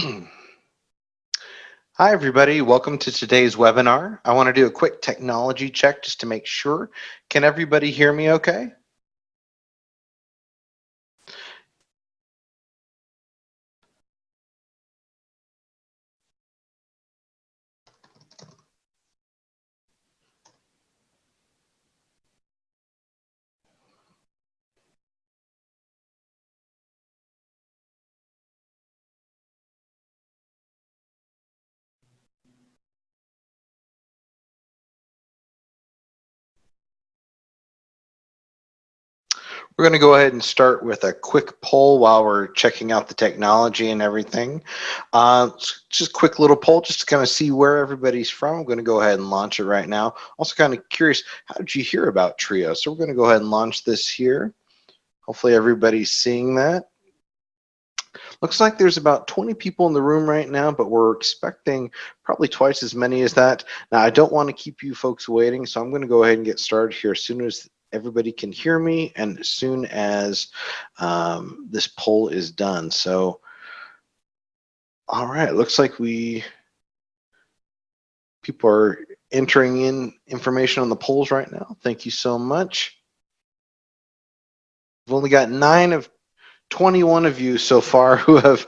Hi, everybody. Welcome to today's webinar. I want to do a quick technology check just to make sure. Can everybody hear me okay? We're going to go ahead and start with a quick poll while we're checking out the technology and everything. Just a quick little poll just to kind of see where everybody's from. I'm going to go ahead and launch it right now. Also kind of curious, how did you hear about Trio? So we're going to go ahead and launch this here. Hopefully everybody's seeing that. Looks like there's about 20 people in the room right now, but we're expecting probably twice as many as that. Now, I don't want to keep you folks waiting, so I'm going to go ahead and get started here as soon as everybody can hear me and as soon as this poll is done. So, all right, looks like people are entering in information on the polls right now. Thank you so much. We've only got 9 of 21 of you so far who have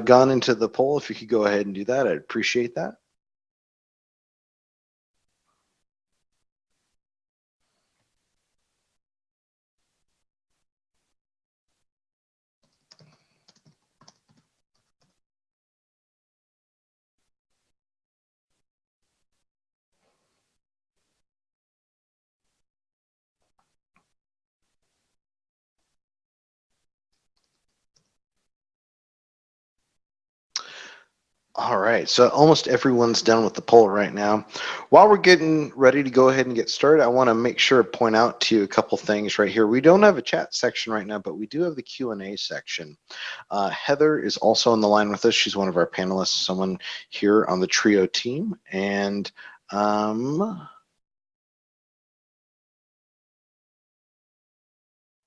gone into the poll. If you could go ahead and do that, I'd appreciate that. All right, so almost everyone's done with the poll right now. While we're getting ready to go ahead and get started, I want to make sure to point out to you a couple things right here. We don't have a chat section right now, but we do have the Q&A section. Heather is also on the line with us. She's one of our panelists, someone here on the Trio team. And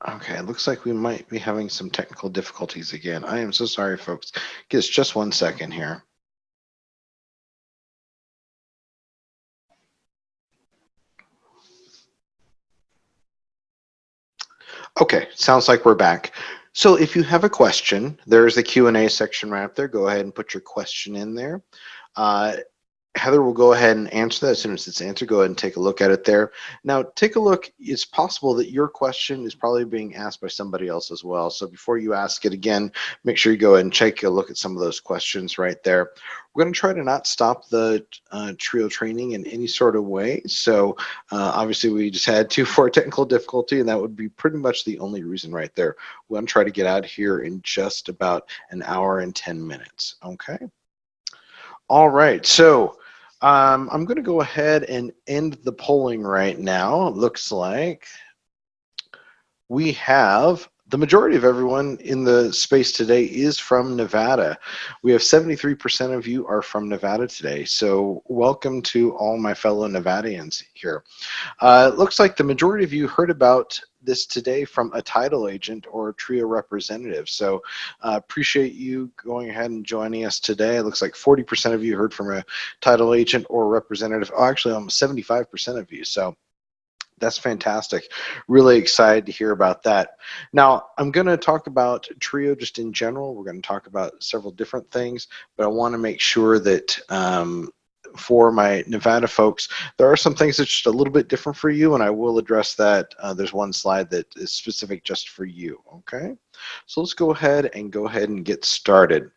okay, it looks like we might be having some technical difficulties again. I am so sorry, folks. Give us just 1 second here. Okay, sounds like we're back. So if you have a question, there's the Q&A section right up there. Go ahead and put your question in there. Heather will go ahead and answer that as soon as it's answered. Go ahead and take a look at it there. Now, take a look. It's possible that your question is probably being asked by somebody else as well. So before you ask it again, make sure you go ahead and take a look at some of those questions right there. We're going to try to not stop the Trio training in any sort of way. So obviously, we just had for a technical difficulty, and that would be pretty much the only reason right there. We're going to try to get out of here in just about an hour and 10 minutes. Okay. All right. So I'm going to go ahead and end the polling right now. It looks like we have the majority of everyone in the space today is from Nevada. We have 73% of you are from Nevada today. So welcome to all my fellow Nevadians here. It looks like the majority of you heard about this today from a title agent or a Trio representative. So appreciate you going ahead and joining us today. It looks like 40% of you heard from a title agent or representative. Oh, actually, almost 75% of you. So that's fantastic. Really excited to hear about that. Now, I'm going to talk about Trio just in general. We're going to talk about several different things, but I want to make sure that for my Nevada folks, there are some things that's just a little bit different for you, and I will address that. There's one slide that is specific just for you, okay? So let's go ahead and get started.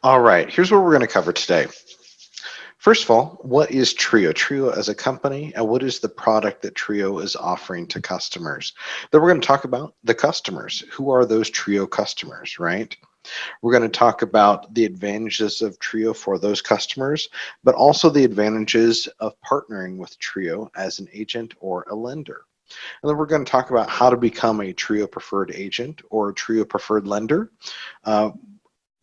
All right, here's what we're going to cover today. First of all, what is Trio? Trio as a company, and what is the product that Trio is offering to customers? Then we're going to talk about the customers. Who are those Trio customers, right? We're going to talk about the advantages of Trio for those customers, but also the advantages of partnering with Trio as an agent or a lender. And then we're going to talk about how to become a Trio preferred agent or a Trio preferred lender.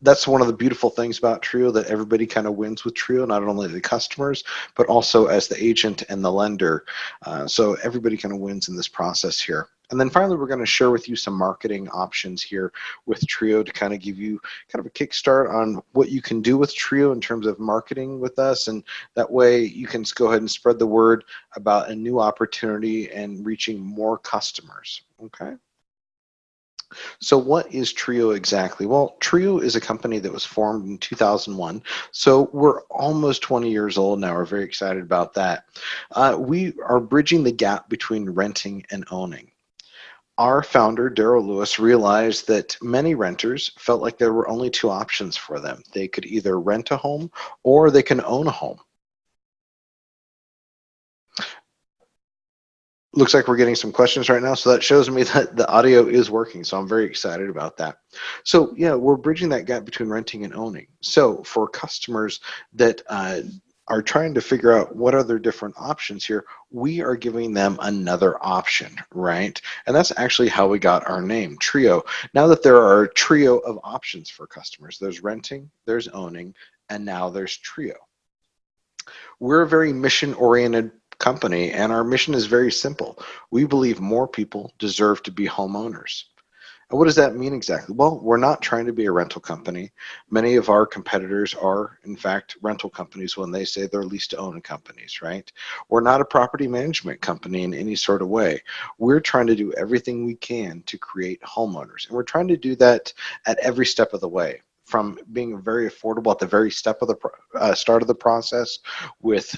That's one of the beautiful things about Trio, that everybody kind of wins with Trio, not only the customers, but also as the agent and the lender. So everybody kind of wins in this process here. And then finally, we're going to share with you some marketing options here with Trio to kind of give you kind of a kickstart on what you can do with Trio in terms of marketing with us. And that way you can go ahead and spread the word about a new opportunity and reaching more customers. Okay. So what is Trio exactly? Well, Trio is a company that was formed in 2001. So we're almost 20 years old now. We're very excited about that. We are bridging the gap between renting and owning. Our founder, Daryl Lewis, realized that many renters felt like there were only two options for them. They could either rent a home or they can own a home. Looks like we're getting some questions right now, so that shows me that the audio is working, so I'm very excited about that. So yeah, we're bridging that gap between renting and owning. So for customers that are trying to figure out what are their different options here, we are giving them another option, right? And that's actually how we got our name, Trio. Now that there are a trio of options for customers, there's renting, there's owning, and now there's Trio. We're a very mission oriented company, and our mission is very simple. We believe more people deserve to be homeowners. And what does that mean exactly? Well, we're not trying to be a rental company. Many of our competitors are, in fact, rental companies when they say they're lease to own companies, right? We're not a property management company in any sort of way. We're trying to do everything we can to create homeowners. And we're trying to do that at every step of the way, from being very affordable at the very step of the start of the process with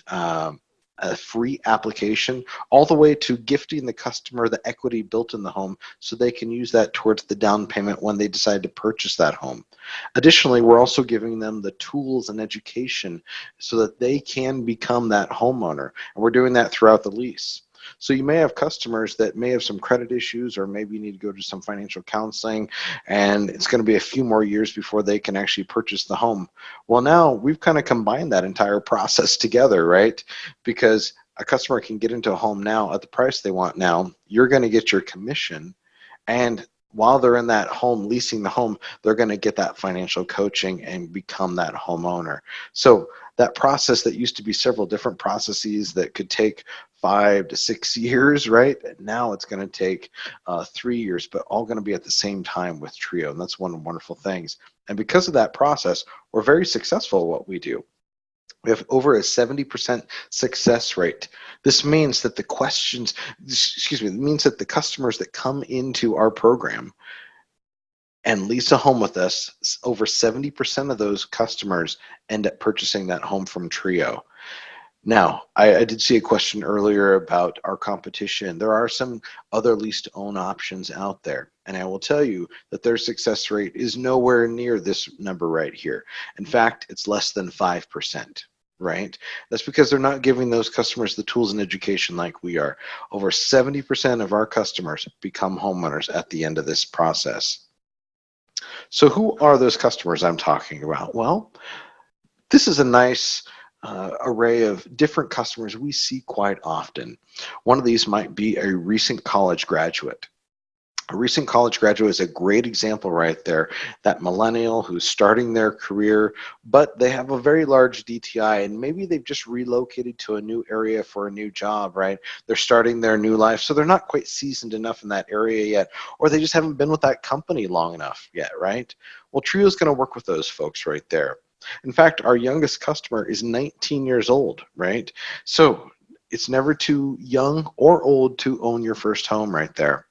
a free application, all the way to gifting the customer the equity built in the home so they can use that towards the down payment when they decide to purchase that home. Additionally, we're also giving them the tools and education so that they can become that homeowner. And we're doing that throughout the lease. So you may have customers that may have some credit issues, or maybe you need to go to some financial counseling, and it's going to be a few more years before they can actually purchase the home. Well, now we've kind of combined that entire process together, right? Because a customer can get into a home now at the price they want now. You're going to get your commission, and while they're in that home, leasing the home, they're going to get that financial coaching and become that homeowner. So that process that used to be several different processes that could take 5 to 6 years, right? Now it's going to take 3 years, but all going to be at the same time with Trio. And that's one of the wonderful things. And because of that process, we're very successful at what we do. We have over a 70% success rate. This means that it means that the customers that come into our program and lease a home with us, over 70% of those customers end up purchasing that home from Trio. Now, I did see a question earlier about our competition. There are some other lease to own options out there, and I will tell you that their success rate is nowhere near this number right here. In fact, it's less than 5%. Right? That's because they're not giving those customers the tools and education like we are. Over 70% of our customers become homeowners at the end of this process. So who are those customers I'm talking about? Well, this is a nice array of different customers we see quite often. One of these might be a recent college graduate. A recent college graduate is a great example right there. That millennial who's starting their career, but they have a very large DTI, and maybe they've just relocated to a new area for a new job, right? They're starting their new life, so they're not quite seasoned enough in that area yet, or they just haven't been with that company long enough yet, right? Well, Trio is going to work with those folks right there. In fact, our youngest customer is 19 years old, right? So it's never too young or old to own your first home right there.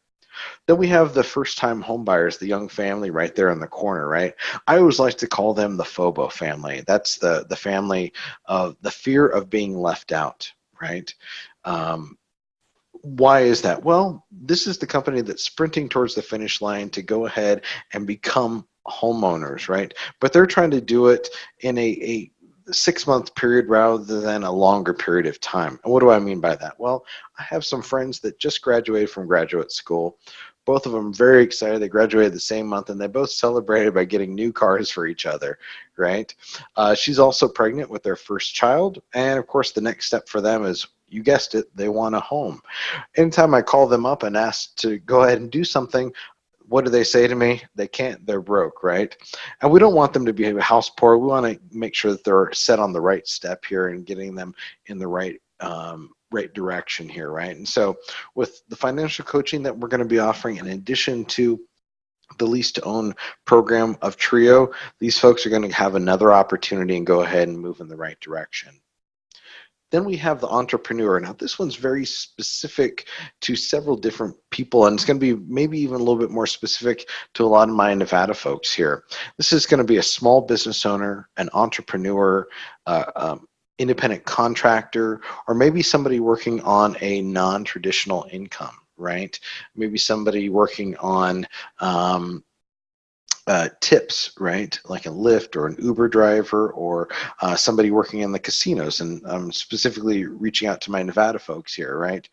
Then we have the first time home buyers, the young family right there in the corner, right? I always like to call them the FOBO family. That's the family of the fear of being left out, right? Um, why is that? Well, this is the company that's sprinting towards the finish line to go ahead and become homeowners, right? But they're trying to do it in a 6 month period rather than a longer period of time. And what do I mean by that? Well, I have some friends that just graduated from graduate school. Both of them very excited. They graduated the same month, and they both celebrated by getting new cars for each other, right? She's also pregnant with their first child. And of course, the next step for them is, you guessed it, they want a home. Anytime I call them up and ask to go ahead and do something, what do they say to me? They can't, they're broke, right? And we don't want them to be house poor. We want to make sure that they're set on the right step here and getting them in the right direction here, right? And so with the financial coaching that we're going to be offering, in addition to the lease to own program of Trio, these folks are going to have another opportunity and go ahead and move in the right direction. Then we have the entrepreneur. Now, this one's very specific to several different people, and it's going to be maybe even a little bit more specific to a lot of my Nevada folks here. This is going to be a small business owner, an entrepreneur, independent contractor, or maybe somebody working on a non-traditional income, right? Maybe somebody working on tips, right? Like a Lyft or an Uber driver, or somebody working in the casinos. And I'm specifically reaching out to my Nevada folks here, right?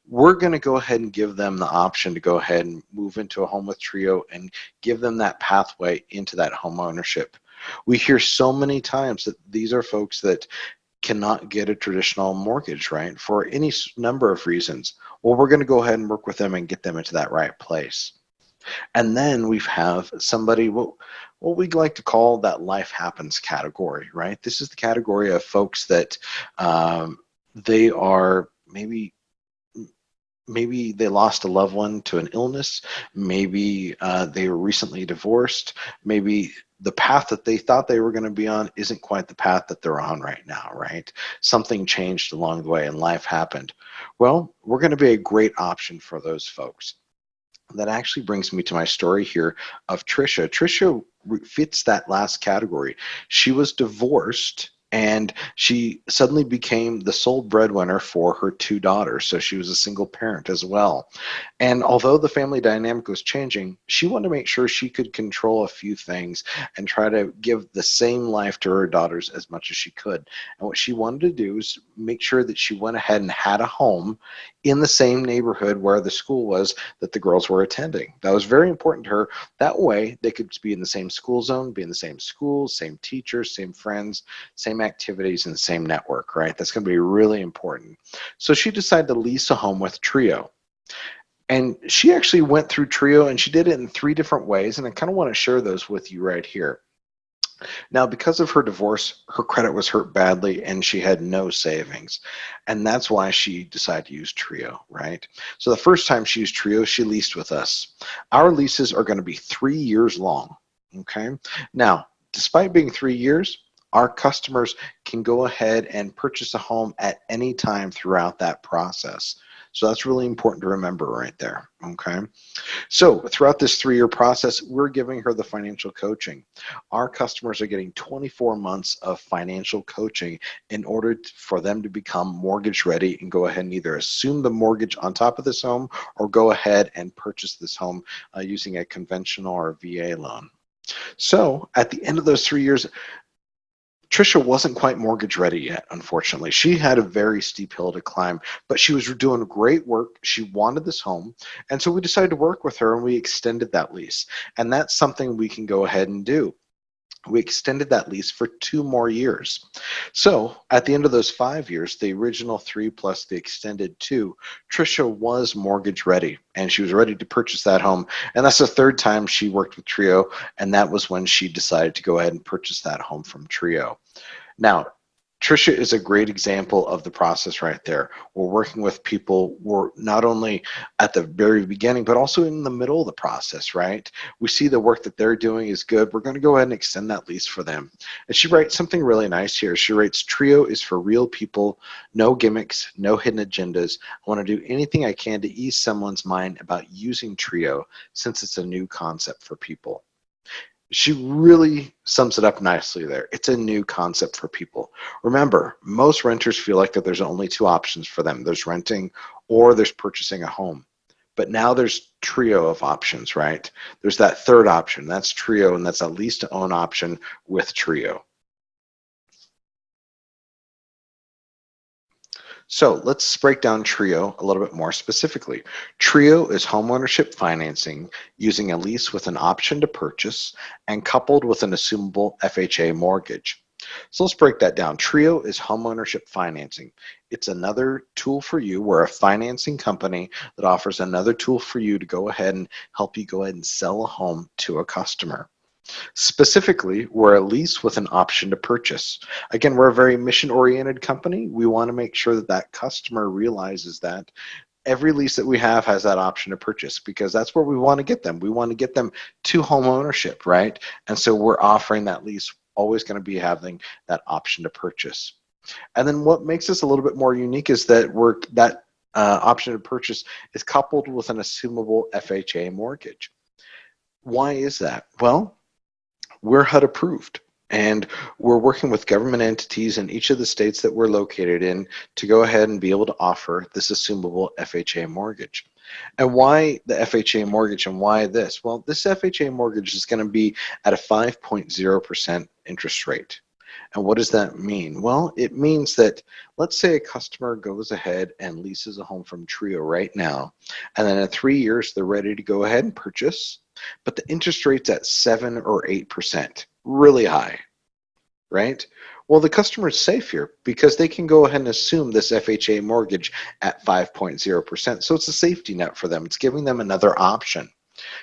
We're going to go ahead and give them the option to go ahead and move into a home with Trio and give them that pathway into that home ownership. We hear so many times that these are folks that cannot get a traditional mortgage, right? For any number of reasons. Well, we're going to go ahead and work with them and get them into that right place. And then we have somebody, what we'd like to call that life happens category, right? This is the category of folks that they are maybe they lost a loved one to an illness. Maybe they were recently divorced. Maybe the path that they thought they were going to be on isn't quite the path that they're on right now, right? Something changed along the way and life happened. Well, we're going to be a great option for those folks. That actually brings me to my story here of Trisha. Trisha fits that last category. She was divorced and she suddenly became the sole breadwinner for her two daughters. So she was a single parent as well. And although the family dynamic was changing, she wanted to make sure she could control a few things and try to give the same life to her daughters as much as she could. And what she wanted to do is make sure that she went ahead and had a home in the same neighborhood where the school was that the girls were attending. That was very important to her. That way they could be in the same school zone, be in the same schools, same teachers, same friends, same activities, and the same network, right? That's going to be really important. So she decided to lease a home with Trio. And she actually went through Trio and she did it in 3 different ways. And I kind of want to share those with you right here. Now, because of her divorce, her credit was hurt badly and she had no savings. And that's why she decided to use Trio, right? So the first time she used Trio, she leased with us. Our leases are going to be 3 years long, okay? Now, despite being 3 years, our customers can go ahead and purchase a home at any time throughout that process. So that's really important to remember right there, okay? So throughout this 3-year process, we're giving her the financial coaching. Our customers are getting 24 months of financial coaching in order for them to become mortgage ready and go ahead and either assume the mortgage on top of this home or go ahead and purchase this home using a conventional or VA loan. So at the end of those 3 years, Trisha wasn't quite mortgage ready yet, unfortunately. She had a very steep hill to climb, but she was doing great work. She wanted this home. And so we decided to work with her and we extended that lease. And that's something we can go ahead and do. We extended that lease for 2 more years. So at the end of those 5 years, the original 3 plus the extended 2, Trisha was mortgage ready and she was ready to purchase that home. And that's the 3rd time she worked with Trio. And that was when she decided to go ahead and purchase that home from Trio. Now, Trisha is a great example of the process right there. We're working with people, we're not only at the very beginning, but also in the middle of the process, right? We see the work that they're doing is good. We're going to go ahead and extend that lease for them. And she writes something really nice here. She writes, Trio is for real people, no gimmicks, no hidden agendas. I want to do anything I can to ease someone's mind about using Trio since it's a new concept for people. She really sums it up nicely there. It's a new concept for people. Remember, most renters feel like that there's only 2 options for them. There's renting or there's purchasing a home. But now there's Trio of options, right? There's that 3rd option. That's Trio, and that's a lease to own option with Trio. So let's break down Trio a little bit more specifically. Trio is homeownership financing using a lease with an option to purchase and coupled with an assumable FHA mortgage. So let's break that down. Trio is homeownership financing. It's another tool for you. We're a financing company that offers another tool for you to go ahead and help you go ahead and sell a home to a customer. Specifically, we're a lease with an option to purchase. Again, we're a very mission-oriented company. We want to make sure that that customer realizes that every lease that we have has that option to purchase, because that's where we want to get them. We want to get them to home ownership, right? And so we're offering that lease, always going to be having that option to purchase. And then what makes us a little bit more unique is that option to purchase is coupled with an assumable FHA mortgage. Why is that? Well, we're HUD approved, and we're working with government entities in each of the states that we're located in to go ahead and be able to offer this assumable FHA mortgage. And why the FHA mortgage, and why this? Well, this FHA mortgage is going to be at a 5.0% interest rate. And what does that mean? Well, it means that, let's say a customer goes ahead and leases a home from Trio right now, and then in 3 years they're ready to go ahead and purchase, but the interest rate's at 7 or 8%, really high, right? Well, the customer is safe here because they can go ahead and assume this FHA mortgage at 5.0%. So it's a safety net for them. It's giving them another option.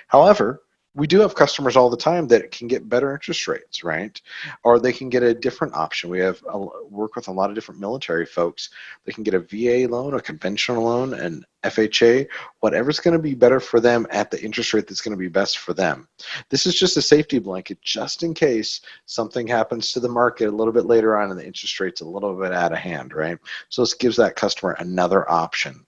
However, we do have customers all the time that can get better interest rates, right? Or they can get a different option. We have work with a lot of different military folks. They can get a VA loan, a conventional loan, an FHA, whatever's going to be better for them at the interest rate that's going to be best for them. This is just a safety blanket just in case something happens to the market a little bit later on and the interest rate's a little bit out of hand, right? So this gives that customer another option.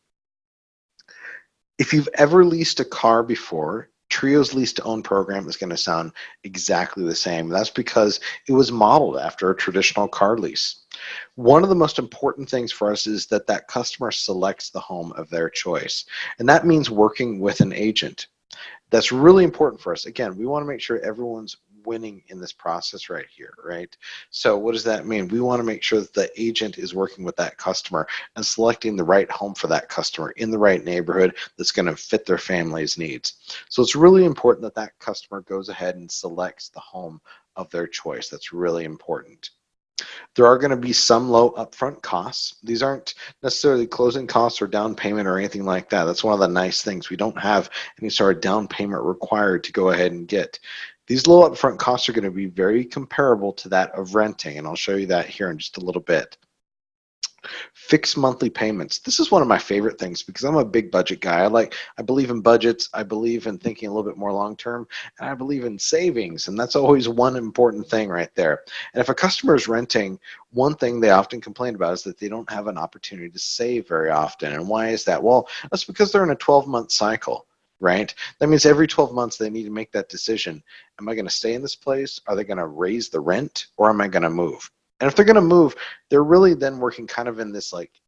If you've ever leased a car before, Trio's lease to own program is going to sound exactly the same. That's because it was modeled after a traditional car lease. One of the most important things for us is that that customer selects the home of their choice. And that means working with an agent. That's really important for us. Again, we want to make sure everyone's winning in this process right here, right? So what does that mean? We want to make sure that the agent is working with that customer and selecting the right home for that customer in the right neighborhood that's going to fit their family's needs. So it's really important that that customer goes ahead and selects the home of their choice. That's really important. There are going to be some low upfront costs. These aren't necessarily closing costs or down payment or anything like that. That's one of the nice things. We don't have any sort of down payment required to go ahead and get. These low upfront costs are going to be very comparable to that of renting, and I'll show you that here in just a little bit. Fixed monthly payments. This is one of my favorite things because I'm a big budget guy. I believe in budgets. I believe in thinking a little bit more long term, and I believe in savings, and that's always one important thing right there. And if a customer is renting, one thing they often complain about is that they don't have an opportunity to save very often. And why is that? Well, that's because they're in a 12-month cycle, right? That means every 12 months they need to make that decision. Am I going to stay in this place? Are they going to raise the rent, or am I going to move? And if they're going to move, they're really then working kind of in this like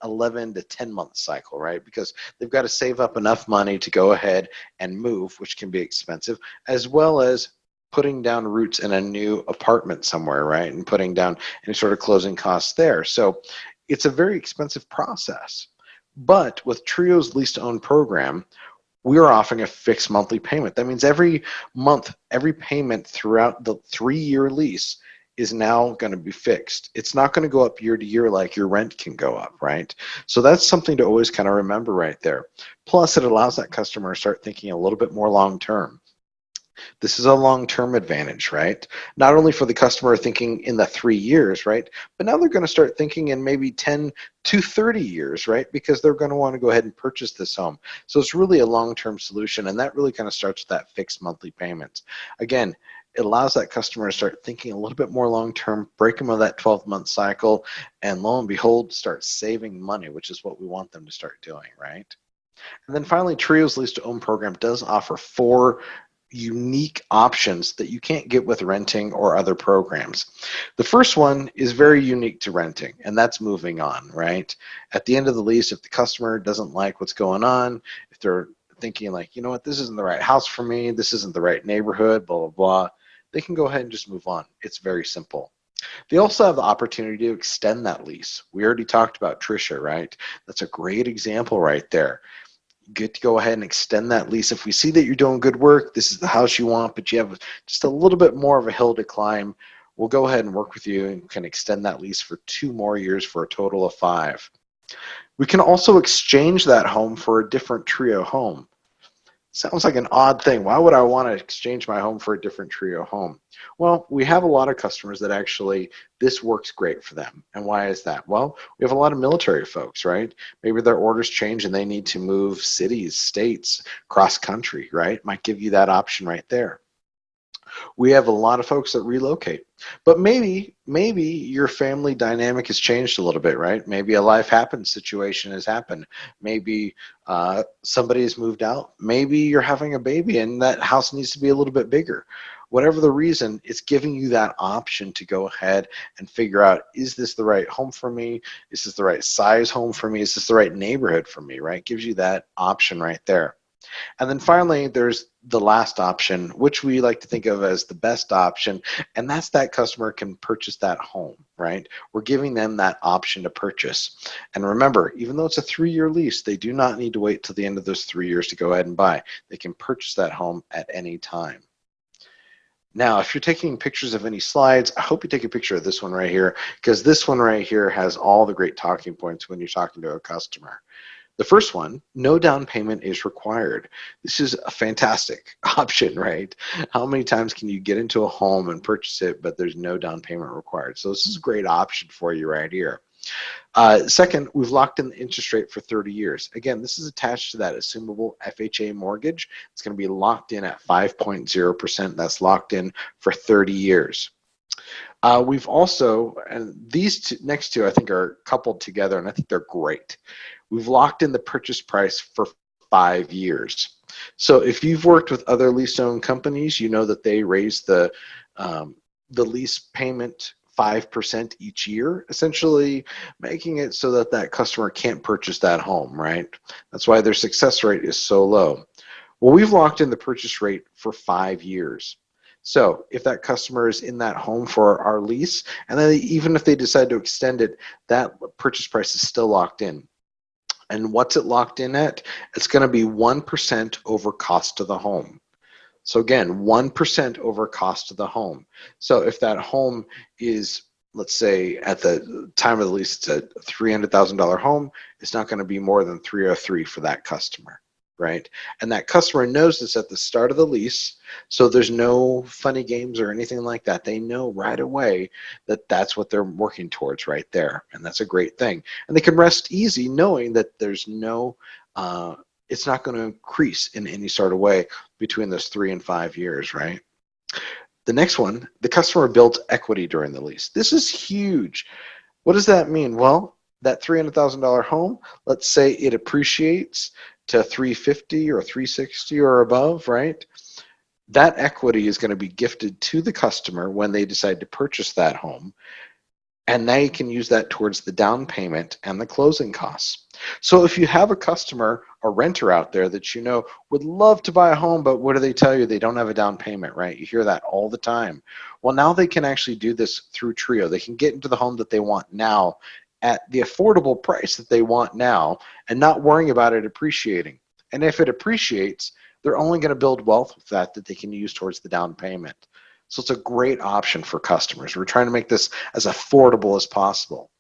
11 to 10 month cycle, right? Because they've got to save up enough money to go ahead and move, which can be expensive, as well as putting down roots in a new apartment somewhere, right? And putting down any sort of closing costs there. So it's a very expensive process. But with Trio's lease to own program, we are offering a fixed monthly payment. That means every month, every payment throughout the 3-year lease is now going to be fixed. It's not going to go up year to year like your rent can go up, right? So that's something to always kind of remember right there. Plus, it allows that customer to start thinking a little bit more long term. This is a long-term advantage, right? Not only for the customer thinking in the 3 years, right? But now they're going to start thinking in maybe 10 to 30 years, right? Because they're going to want to go ahead and purchase this home. So it's really a long-term solution, and that really kind of starts with that fixed monthly payments. Again, it allows that customer to start thinking a little bit more long-term, break them of that 12-month cycle, and lo and behold, start saving money, which is what we want them to start doing, right? And then finally, Trio's Lease to Own program does offer 4 unique options that you can't get with renting or other programs. The first one is very unique to renting, and that's moving on, right? At the end of the lease, if the customer doesn't like what's going on, if they're thinking like, you know what, this isn't the right house for me, this isn't the right neighborhood, blah, blah, blah, they can go ahead and just move on. It's very simple. They also have the opportunity to extend that lease. We already talked about Trisha, right? That's a great example right there. You get to go ahead and extend that lease. If we see that you're doing good work, this is the house you want, but you have just a little bit more of a hill to climb, we'll go ahead and work with you and can extend that lease for 2 more years for a total of 5. We can also exchange that home for a different Trio home. Sounds like an odd thing. Why would I want to exchange my home for a different Trio home? Well, we have a lot of customers that actually this works great for them. And why is that? Well, we have a lot of military folks, right? Maybe their orders change and they need to move cities, states, cross country, right? Might give you that option right there. We have a lot of folks that relocate, but maybe your family dynamic has changed a little bit, right? Maybe a life happens situation has happened. Maybe somebody has moved out. Maybe you're having a baby and that house needs to be a little bit bigger. Whatever the reason, it's giving you that option to go ahead and figure out, is this the right home for me? Is this the right size home for me? Is this the right neighborhood for me, right? Gives you that option right there. And then finally, there's the last option, which we like to think of as the best option, and that's that customer can purchase that home, right? We're giving them that option to purchase. And remember, even though it's a 3-year lease, they do not need to wait till the end of those 3 years to go ahead and buy. They can purchase that home at any time. Now, if you're taking pictures of any slides, I hope you take a picture of this one right here, because this one right here has all the great talking points when you're talking to a customer. The first one, no down payment is required. This is a fantastic option, right? How many times can you get into a home and purchase it, but there's no down payment required? So this is a great option for you right here. Second, we've locked in the interest rate for 30 years. Again, this is attached to that assumable FHA mortgage. It's going to be locked in at 5.0%. That's locked in for 30 years. We've also, and these next two I think are coupled together, and I think they're great. We've locked in the purchase price for 5 years. So if you've worked with other lease-owned companies, you know that they raise the lease payment 5% each year, essentially making it so that that customer can't purchase that home, right? That's why their success rate is so low. Well, we've locked in the purchase rate for 5 years. So if that customer is in that home for our lease, and then even if they decide to extend it, that purchase price is still locked in. And what's it locked in at? It's going to be 1% over cost of the home. So again, 1% over cost of the home. So if that home is, let's say at the time of the lease, it's a $300,000 home, it's not going to be more than 303 for that customer, right? And that customer knows this at the start of the lease, so there's no funny games or anything like that. They know right away that that's what they're working towards right there, and that's a great thing. And they can rest easy knowing that there's no it's not going to increase in any sort of way between those 3 and 5 years, right? The next one, the customer built equity during the lease. This is huge. What does that mean? Well, that $300,000 home, let's say it appreciates to 350 or 360 or above, right? That equity is going to be gifted to the customer when they decide to purchase that home, and they can use that towards the down payment and the closing costs. So if you have a customer, a renter out there that you know would love to buy a home, but what do they tell you? They don't have a down payment, right? You hear that all the time. Well, now they can actually do this through Trio. They can get into the home that they want now at the affordable price that they want now and not worrying about it appreciating. And if it appreciates, they're only going to build wealth with that they can use towards the down payment. So it's a great option for customers. We're trying to make this as affordable as possible.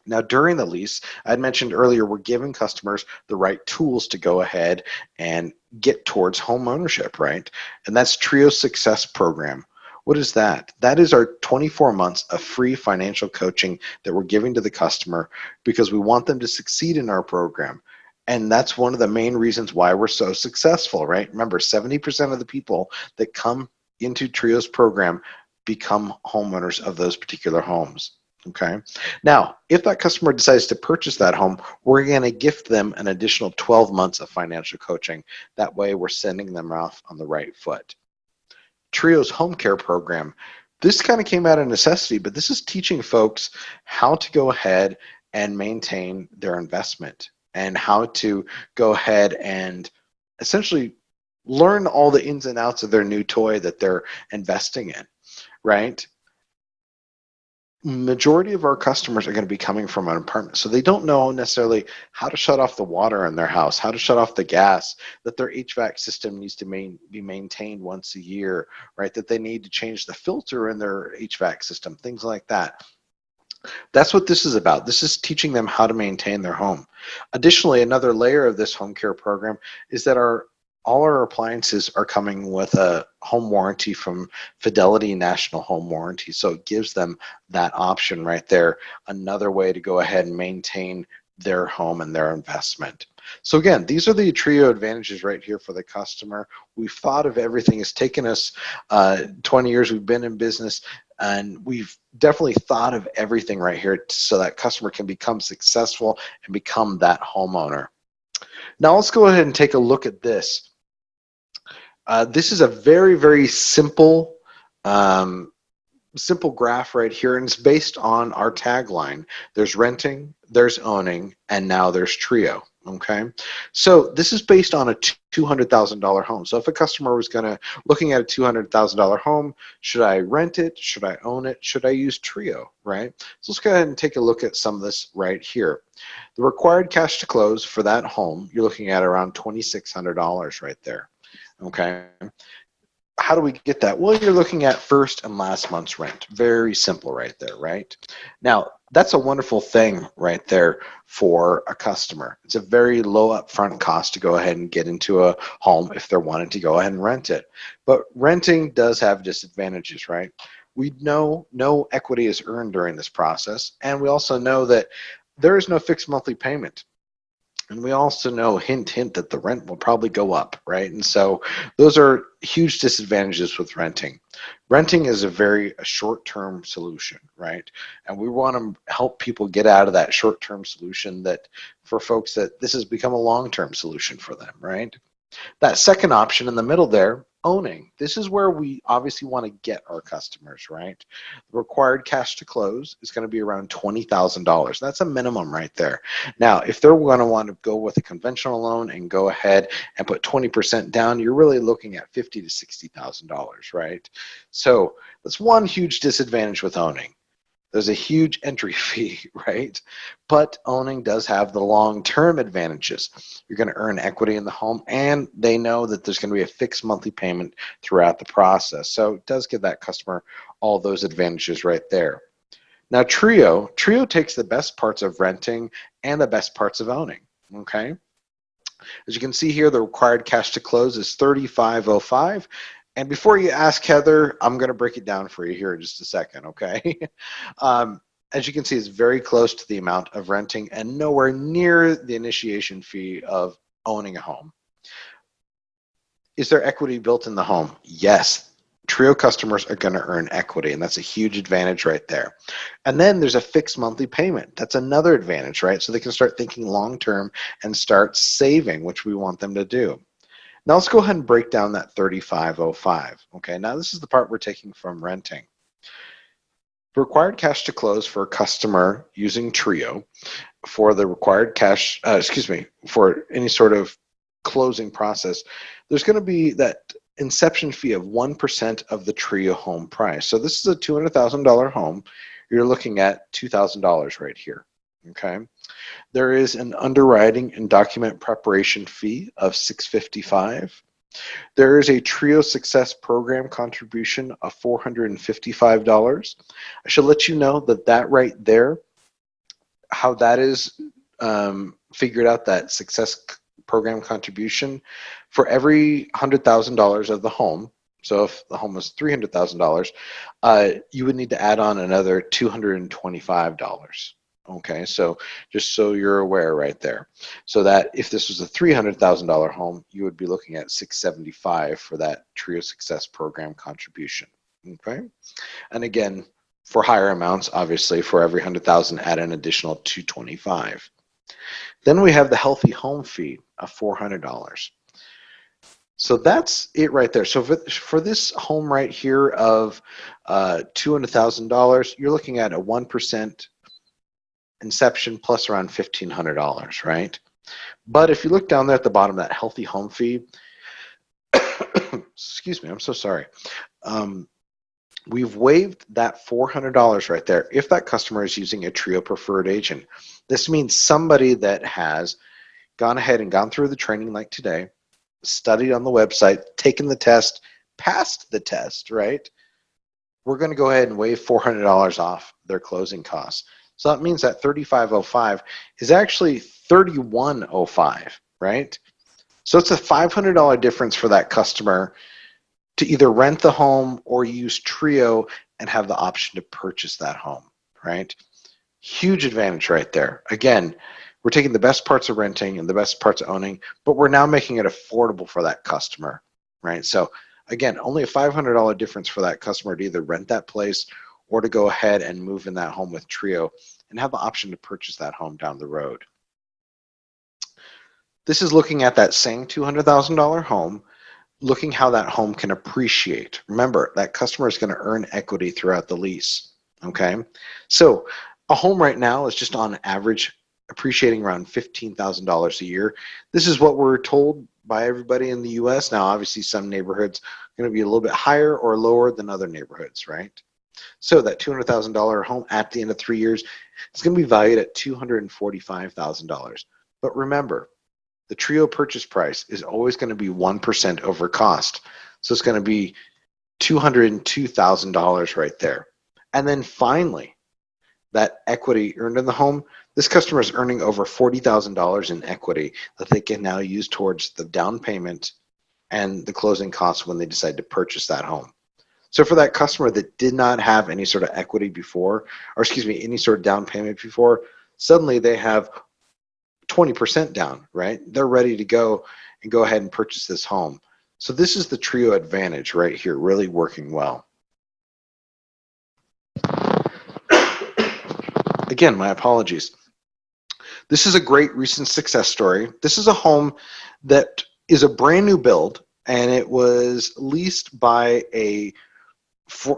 Now, during the lease, I had mentioned earlier, we're giving customers the right tools to go ahead and get towards home ownership, right? And that's Trio Success Program. What is that? That is our 24 months of free financial coaching that we're giving to the customer because we want them to succeed in our program. And that's one of the main reasons why we're so successful, right? Remember, 70% of the people that come into Trio's program become homeowners of those particular homes. Okay. Now, if that customer decides to purchase that home, we're going to gift them an additional 12 months of financial coaching. That way, we're sending them off on the right foot. Trio's home care program. This kind of came out of necessity, but this is teaching folks how to go ahead and maintain their investment and how to go ahead and essentially learn all the ins and outs of their new toy that they're investing in, right? Majority of our customers are going to be coming from an apartment, so they don't know necessarily how to shut off the water in their house, how to shut off the gas, that their HVAC system needs to be maintained once a year, right? That they need to change the filter in their HVAC system, things like that. That's what this is about. This is teaching them how to maintain their home. Additionally, another layer of this home care program is that all our appliances are coming with a home warranty from Fidelity National Home Warranty. So it gives them that option right there, another way to go ahead and maintain their home and their investment. So again, these are the Trio advantages right here for the customer. We've thought of everything. It's taken us 20 years we've been in business, and we've definitely thought of everything right here so that customer can become successful and become that homeowner. Now let's go ahead and take a look at this. This is a very, very simple simple graph right here, and it's based on our tagline. There's renting, there's owning, and now there's Trio. Okay, so this is based on a $200,000 home. So if a customer was looking at a $200,000 home, should I rent it? Should I own it? Should I use Trio? Right. So let's go ahead and take a look at some of this right here. The required cash to close for that home, you're looking at around $2,600 right there. Okay. How do we get that? Well, you're looking at first and last month's rent. Very simple right there, right? Now, that's a wonderful thing right there for a customer. It's a very low upfront cost to go ahead and get into a home if they're wanting to go ahead and rent it. But renting does have disadvantages, right? We know no equity is earned during this process, and we also know that there is no fixed monthly payment. And we also know, hint, hint, that the rent will probably go up, right? And so those are huge disadvantages with renting. Renting is a short-term solution, right? And we want to help people get out of that short-term solution, that for folks that this has become a long-term solution for them, right? That second option in the middle there, owning. This is where we obviously want to get our customers, right? The required cash to close is going to be around $20,000. That's a minimum right there. Now, if they're going to want to go with a conventional loan and go ahead and put 20% down, you're really looking at $50,000 to $60,000, right? So that's one huge disadvantage with owning. There's a huge entry fee, right? But owning does have the long-term advantages. You're going to earn equity in the home, and they know that there's going to be a fixed monthly payment throughout the process. So it does give that customer all those advantages right there. Now, Trio takes the best parts of renting and the best parts of owning, okay? As you can see here, the required cash to close is $3,505. And before you ask Heather, I'm going to break it down for you here in just a second, okay? As you can see, it's very close to the amount of renting and nowhere near the initiation fee of owning a home. Is there equity built in the home? Yes. Trio customers are going to earn equity, and that's a huge advantage right there. And then there's a fixed monthly payment. That's another advantage, right? So they can start thinking long-term and start saving, which we want them to do. Now let's go ahead and break down that 3505. Okay, now this is the part we're taking from renting. The required cash to close for a customer using Trio for the required cash, for any sort of closing process, there's going to be that inception fee of 1% of the Trio home price. So this is a $200,000 home. You're looking at $2,000 right here. Okay. There is an underwriting and document preparation fee of $655. There is a Trio Success Program contribution of $455. I should let you know that right there, how that is figured out, that Success Program contribution, for every $100,000 of the home. So if the home was $300,000, you would need to add on another $225. Okay, so just so you're aware right there. So that if this was a $300,000 home, you would be looking at $675 for that Trio Success Program contribution. Okay, and again, for higher amounts, obviously, for every 100,000, add an additional $225. Then we have the Healthy Home Fee of $400. So that's it right there. So for this home right here of $200,000, you're looking at a 1% inception plus around $1,500, right? But if you look down there at the bottom, that Healthy Home Fee, excuse me, I'm so sorry. we've waived that $400 right there if that customer is using a Trio preferred agent. This means somebody that has gone ahead and gone through the training like today, studied on the website, taken the test, passed the test, right? We're going to go ahead and waive $400 off their closing costs. So that means that $3,505 is actually $3,105, right? So it's a $500 difference for that customer to either rent the home or use Trio and have the option to purchase that home, right? Huge advantage right there. Again, we're taking the best parts of renting and the best parts of owning, but we're now making it affordable for that customer, right? So again, only a $500 difference for that customer to either rent that place or to go ahead and move in that home with Trio and have the option to purchase that home down the road. This is looking at that same $200,000 home, looking how that home can appreciate. Remember, that customer is going to earn equity throughout the lease, okay? So a home right now is just on average appreciating around $15,000 a year. This is what we're told by everybody in the US. Now, obviously, some neighborhoods are going to be a little bit higher or lower than other neighborhoods, right? So that $200,000 home at the end of 3 years is going to be valued at $245,000. But remember, the Trio purchase price is always going to be 1% over cost. So it's going to be $202,000 right there. And then finally, that equity earned in the home, this customer is earning over $40,000 in equity that they can now use towards the down payment and the closing costs when they decide to purchase that home. So for that customer that did not have any sort of equity before, or excuse me, any sort of down payment before, suddenly they have 20% down, right? They're ready to go and go ahead and purchase this home. So this is the Trio advantage right here, really working well. Again, my apologies. This is a great recent success story. This is a home that is a brand new build, and it was leased by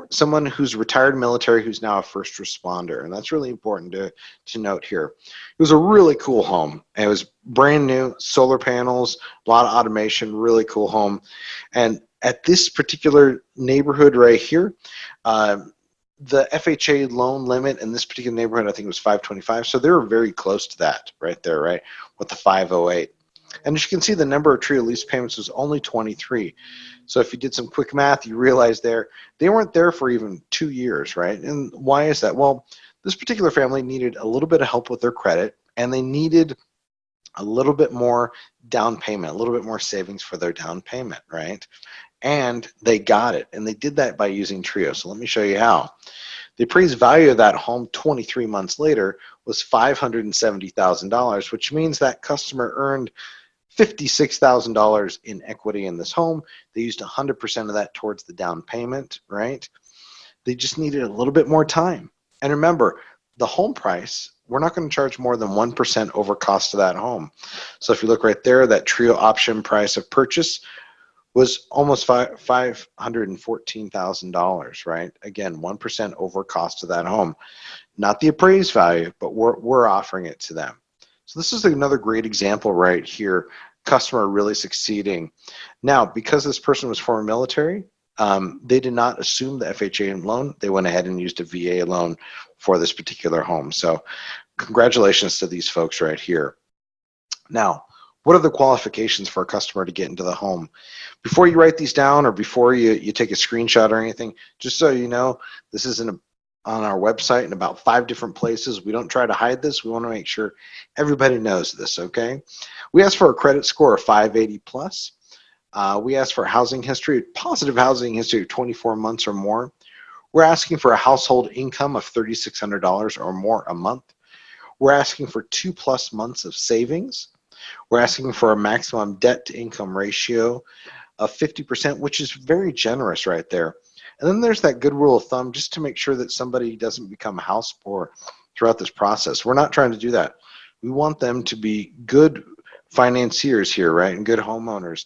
someone who's retired military who's now a first responder, and that's really important to note here. It was a really cool home. It was brand new, solar panels, a lot of automation, really cool home. And at this particular neighborhood right here, the FHA loan limit in this particular neighborhood, I think it was 525. So they were very close to that right there, right, with the 508. And as you can see, the number of Trio lease payments was only 23. So if you did some quick math, you realize they weren't there for even 2 years, right? And why is that? Well, this particular family needed a little bit of help with their credit, and they needed a little bit more down payment, a little bit more savings for their down payment, right? And they got it, and they did that by using Trio. So let me show you how. The appraised value of that home 23 months later was $570,000, which means that customer earned $56,000 in equity in this home. They used 100% of that towards the down payment, right? They just needed a little bit more time. And remember, the home price, we're not going to charge more than 1% over cost of that home. So if you look right there, that Trio option price of purchase was almost $514,000, right? Again, 1% over cost of that home. Not the appraised value, but we're offering it to them. So this is another great example right here, customer really succeeding. Now, because this person was former military, they did not assume the FHA loan. They went ahead and used a VA loan for this particular home. So congratulations to these folks right here. Now, what are the qualifications for a customer to get into the home? Before you write these down or before you take a screenshot or anything, just so you know, this is on our website in about 5 different places. We don't try to hide this. We want to make sure everybody knows this, okay? We ask for a credit score of 580 plus. We ask for housing history, positive housing history of 24 months or more. We're asking for a household income of $3,600 or more a month. We're asking for 2+ months of savings. We're asking for a maximum debt to income ratio of 50%, which is very generous right there. And then there's that good rule of thumb just to make sure that somebody doesn't become house poor throughout this process. We're not trying to do that. We want them to be good financiers here, right, and good homeowners.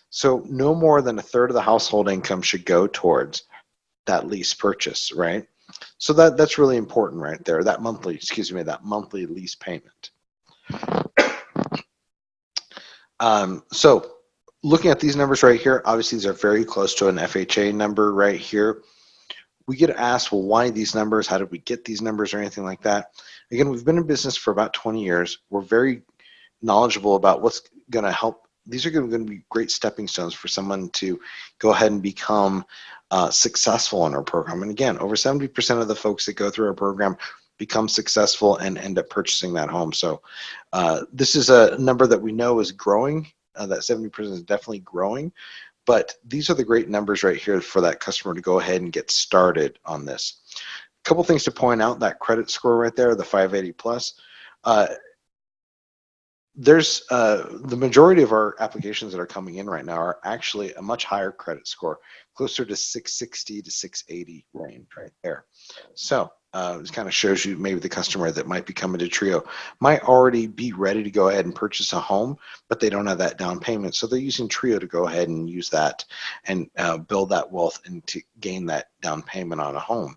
So no more than 1/3 of the household income should go towards that lease purchase, right? So that's really important right there, that monthly lease payment. So looking at these numbers right here, obviously these are very close to an FHA number right here. we get asked, well, why these numbers? How did we get these numbers or anything like that? Again, we've been in business for about 20 years. We're very knowledgeable about what's going to help. These are going to be great stepping stones for someone to go ahead and become successful in our program. And again, over 70% of the folks that go through our program become successful and end up purchasing that home. So this is a number that we know is growing. That 70% is definitely growing. But these are the great numbers right here for that customer to go ahead and get started on this. A couple things to point out, that credit score right there, the 580 plus. There's the majority of our applications that are coming in right now are actually a much higher credit score, closer to 660 to 680 range right there. So this kind of shows you maybe the customer that might be coming to Trio might already be ready to go ahead and purchase a home, but they don't have that down payment. So they're using Trio to go ahead and use that and build that wealth and to gain that down payment on a home.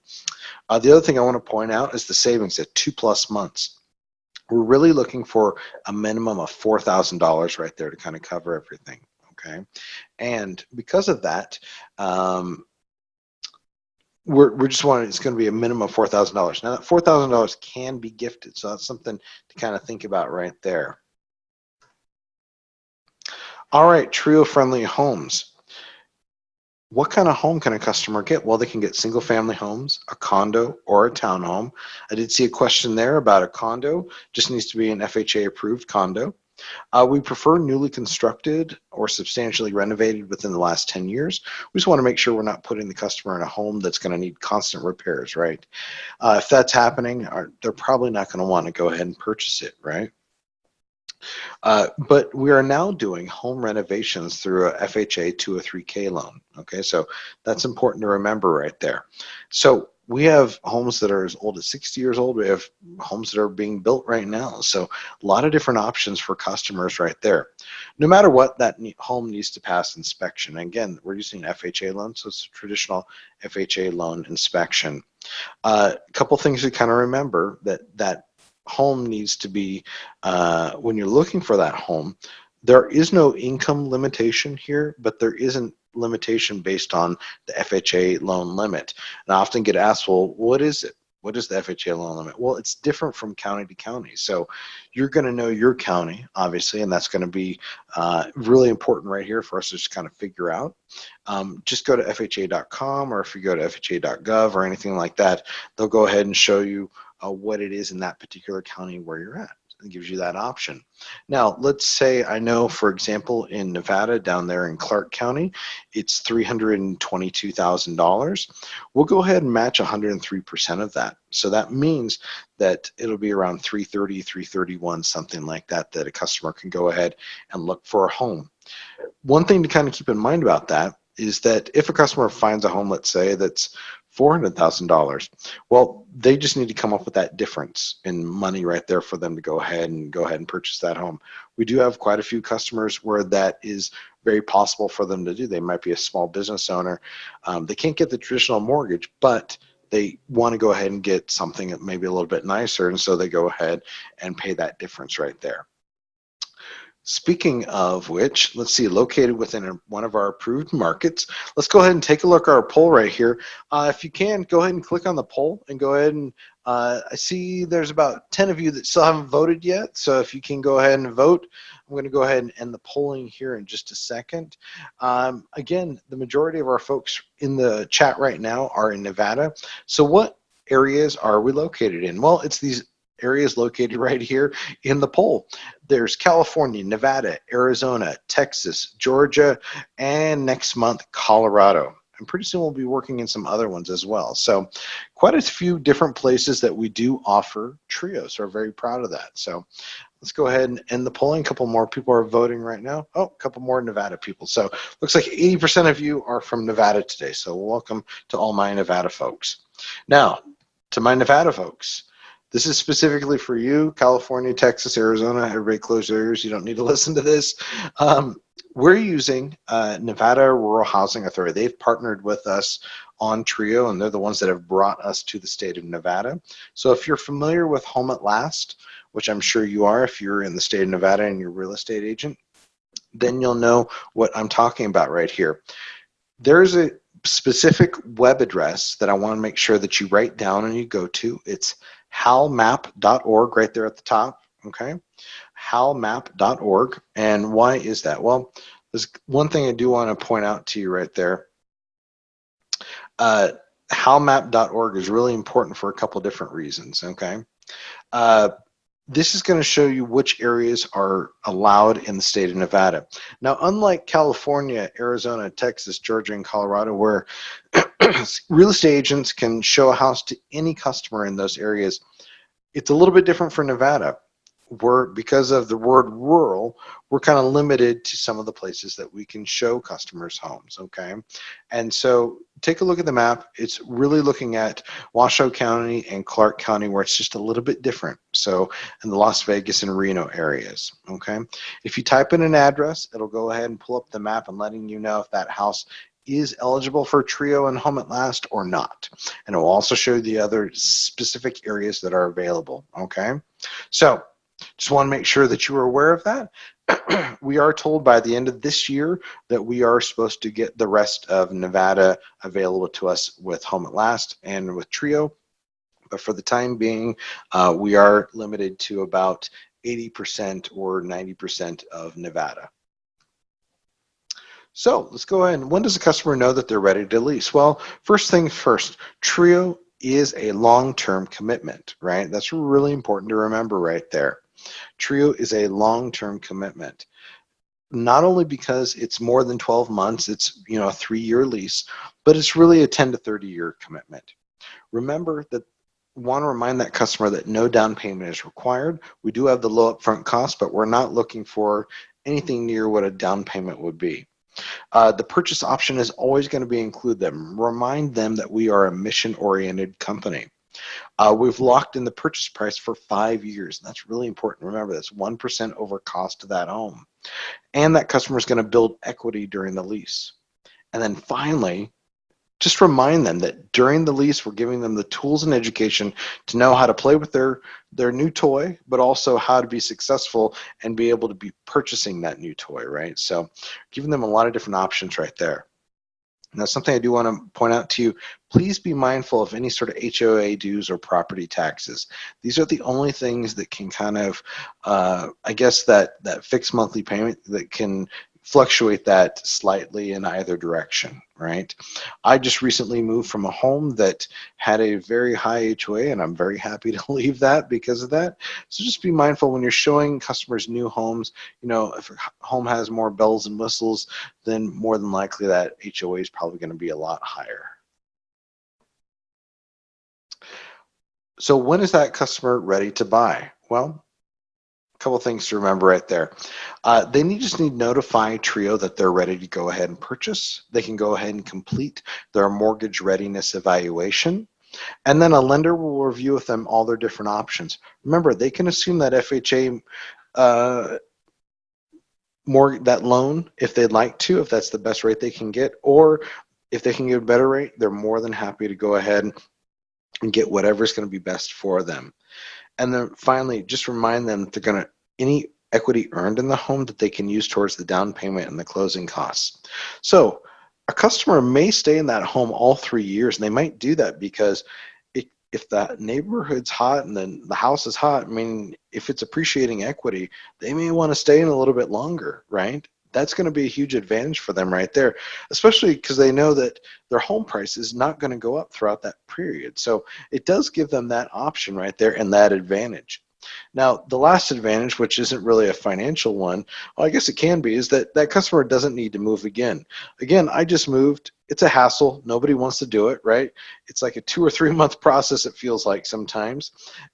The other thing I want to point out is the savings at 2+ months. We're really looking for a minimum of $4,000 right there to kind of cover everything, okay? And because of that, we're just wanting, it's going to be a minimum of $4,000. Now that $4,000 can be gifted, so that's something to kind of think about right there. All right, Trio Friendly Homes. What kind of home can a customer get? Well, they can get single family homes, a condo, or a townhome. I did see a question there about a condo. Just needs to be an FHA approved condo. We prefer newly constructed or substantially renovated within the last 10 years. We just want to make sure we're not putting the customer in a home that's going to need constant repairs, right? If that's happening, they're probably not going to want to go ahead and purchase it, right? But we are now doing home renovations through a FHA 203K loan. Okay, so that's important to remember right there. So we have homes that are as old as 60 years old. We have homes that are being built right now. So a lot of different options for customers right there. No matter what, that home needs to pass inspection. And again, we're using an FHA loan, so it's a traditional FHA loan inspection. A couple things to kind of remember that home needs to be, when you're looking for that home, there is no income limitation here, but there isn't limitation based on the FHA loan limit. And I often get asked, well, what is it? What is the FHA loan limit? Well, it's different from county to county. So you're going to know your county, obviously, and that's going to be really important right here for us to just kind of figure out. Just go to FHA.com, or if you go to FHA.gov or anything like that, they'll go ahead and show you what it is in that particular county where you're at. It gives you that option. Now, let's say I know, for example, in Nevada, down there in Clark County, it's $322,000. We'll go ahead and match 103% of that. So that means that it'll be around 330, 331, something like that, that a customer can go ahead and look for a home. One thing to kind of keep in mind about that is that if a customer finds a home, let's say, that's $400,000, well, they just need to come up with that difference in money right there for them to go ahead and purchase that home. We do have quite a few customers where that is very possible for them to do. They might be a small business owner. They can't get the traditional mortgage, but they want to go ahead and get something that maybe a little bit nicer, and so they go ahead and pay that difference right there. Speaking of which, let's see, located within one of our approved markets. Let's go ahead and take a look at our poll right here. If you can, go ahead and click on the poll and go ahead and I see there's about 10 of you that still haven't voted yet. So if you can go ahead and vote, I'm going to go ahead and end the polling here in just a second. Again, the majority of our folks in the chat right now are in Nevada. So what areas are we located in? Well, it's these areas located right here in the poll. There's California, Nevada, Arizona, Texas, Georgia, and next month, Colorado. And pretty soon we'll be working in some other ones as well. So quite a few different places that we do offer Trio. So we're very proud of that. So let's go ahead and end the polling. A couple more people are voting right now. Oh, a couple more Nevada people. So looks like 80% of you are from Nevada today. So welcome to all my Nevada folks. Now, to my Nevada folks, this is specifically for you, California, Texas, Arizona. Everybody close their ears. You don't need to listen to this. We're using Nevada Rural Housing Authority. They've partnered with us on Trio, and they're the ones that have brought us to the state of Nevada. So if you're familiar with Home at Last, which I'm sure you are if you're in the state of Nevada and you're a real estate agent, then you'll know what I'm talking about right here. There's a specific web address that I want to make sure that you write down and you go to. It's halmap.org right there at the top. Okay, halmap.org. And why is that? Well, there's one thing I do want to point out to you right there. Halmap.org is really important for a couple different reasons. Okay. This is going to show you which areas are allowed in the state of Nevada. Now, unlike California, Arizona, Texas, Georgia, and Colorado, where real estate agents can show a house to any customer in those areas, it's a little bit different for Nevada. Because of the word rural, we're kind of limited to some of the places that we can show customers homes, okay? And so take a look at the map. It's really looking at Washoe County and Clark County, where it's just a little bit different. So in the Las Vegas and Reno areas, okay? If you type in an address, it'll go ahead and pull up the map and letting you know if that house is eligible for Trio and Home at Last or not. And it will also show you the other specific areas that are available, okay? So just want to make sure that you are aware of that. We are told by the end of this year that we are supposed to get the rest of Nevada available to us with Home at Last and with Trio. But for the time being, we are limited to about 80% or 90% of Nevada. So let's go ahead. When does a customer know that they're ready to lease? Well, first things first, Trio is a long-term commitment, right? That's really important to remember right there. Trio is a long-term commitment, not only because it's more than 12 months, it's a 3-year lease, but it's really a 10 to 30-year commitment. Remember that want to remind that customer that no down payment is required. We do have the low upfront cost, but we're not looking for anything near what a down payment would be. The purchase option is always going to be include them. Remind them that we are a mission-oriented company. We've locked in the purchase price for 5 years. And that's really important. Remember, that's 1% over cost of that home. And that customer is going to build equity during the lease. And then finally, just remind them that during the lease, we're giving them the tools and education to know how to play with their new toy, but also how to be successful and be able to be purchasing that new toy, right? So giving them a lot of different options right there. Now, something I do want to point out to you, please be mindful of any sort of HOA dues or property taxes. These are the only things that can kind of, I guess, that fixed monthly payment that can fluctuate that slightly in either direction, right? I just recently moved from a home that had a very high HOA, and I'm very happy to leave that because of that. So just be mindful when you're showing customers new homes, if a home has more bells and whistles, then more than likely that HOA is probably going to be a lot higher. So when is that customer ready to buy? Well, couple things to remember right there. They just need to notify Trio that they're ready to go ahead and purchase. They can go ahead and complete their mortgage readiness evaluation. And then a lender will review with them all their different options. Remember, they can assume that FHA that loan if they'd like to, if that's the best rate they can get, or if they can get a better rate, they're more than happy to go ahead and get whatever's going to be best for them. And then finally, just remind them that they're going to, any equity earned in the home that they can use towards the down payment and the closing costs. So a customer may stay in that home all 3 years, and they might do that because if that neighborhood's hot and then the house is hot, I mean, if it's appreciating equity, they may want to stay in a little bit longer, right? That's going to be a huge advantage for them right there, especially because they know that their home price is not going to go up throughout that period. So it does give them that option right there and that advantage. Now, the last advantage, which isn't really a financial one, well, I guess it can be, is that that customer doesn't need to move again. Again, I just moved. It's a hassle. Nobody wants to do it, right? It's like a 2 or 3 month process, it feels like sometimes.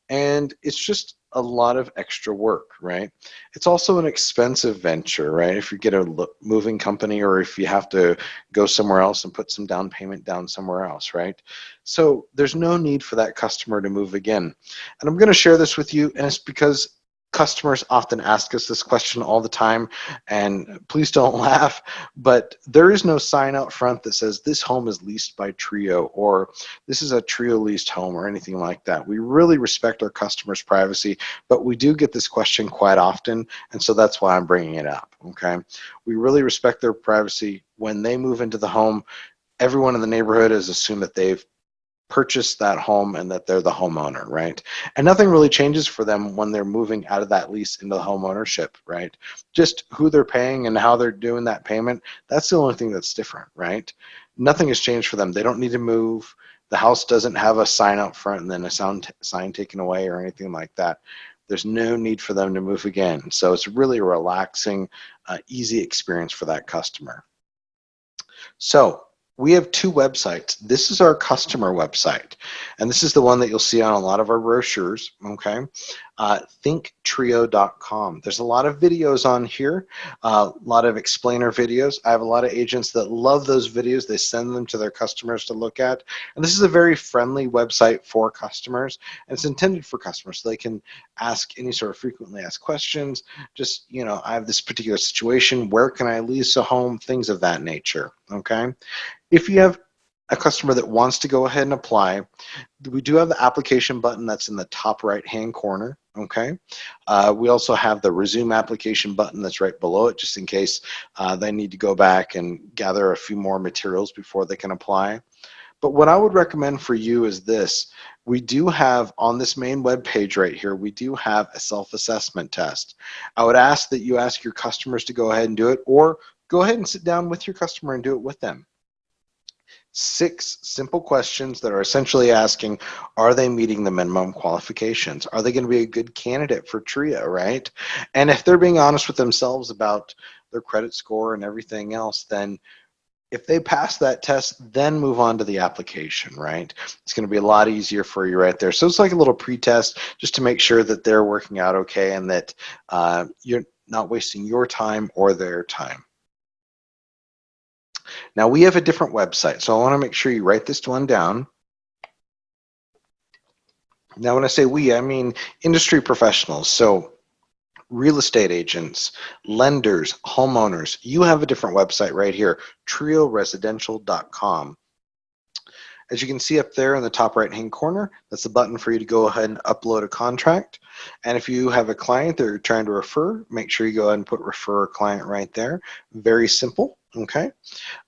And it's just a lot of extra work, right? It's also an expensive venture, right? If you get a moving company or if you have to go somewhere else and put some down payment down somewhere else, right? So there's no need for that customer to move again. And I'm going to share this with you, and it's because customers often ask us this question all the time, and please don't laugh, but there is no sign out front that says this home is leased by Trio or this is a Trio leased home or anything like that. We really respect our customers' privacy, but we do get this question quite often, and so that's why I'm bringing it up, okay? We really respect their privacy. When they move into the home, everyone in the neighborhood has assumed that they've purchased that home and that they're the homeowner, right? And nothing really changes for them when they're moving out of that lease into home ownership, right? Just who they're paying and how they're doing that payment, that's the only thing that's different, right? Nothing has changed for them. They don't need to move. The house doesn't have a sign out front and then a sign taken away or anything like that. There's no need for them to move again. So it's really a relaxing, easy experience for that customer. So we have two websites. This is our customer website, and this is the one that you'll see on a lot of our brochures, okay? Thinktrio.com. There's a lot of videos on here, a lot of explainer videos. I have a lot of agents that love those videos. They send them to their customers to look at, and this is a very friendly website for customers, and it's intended for customers so they can ask any sort of frequently asked questions. Just, you know, I have this particular situation, where can I lease a home, things of that nature, okay? If you have a customer that wants to go ahead and apply, we do have the application button that's in the top right hand corner, okay? We also have the resume application button that's right below it, just in case they need to go back and gather a few more materials before they can apply. But what I would recommend for you is this. We do have on this main web page right here, we do have a self-assessment test. I would ask that you ask your customers to go ahead and do it, or go ahead and sit down with your customer and do it with them. 6 simple questions that are essentially asking, are they meeting the minimum qualifications? Are they going to be a good candidate for TRIA, right? And if they're being honest with themselves about their credit score and everything else, then if they pass that test, then move on to the application, right? It's going to be a lot easier for you right there. So it's like a little pre-test just to make sure that they're working out okay and that you're not wasting your time or their time. Now we have a different website, so I want to make sure you write this one down. Now when I say we, I mean industry professionals. So real estate agents, lenders, homeowners, you have a different website right here, trioresidential.com. As you can see up there in the top right hand corner, that's the button for you to go ahead and upload a contract. And if you have a client that you're trying to refer, make sure you go ahead and put refer a client right there. Very simple, okay?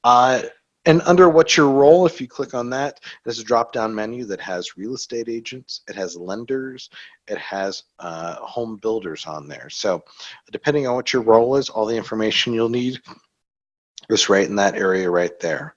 And under what's your role, if you click on that, there's a drop-down menu that has real estate agents, it has lenders, it has home builders on there. So depending on what your role is, all the information you'll need is right in that area right there.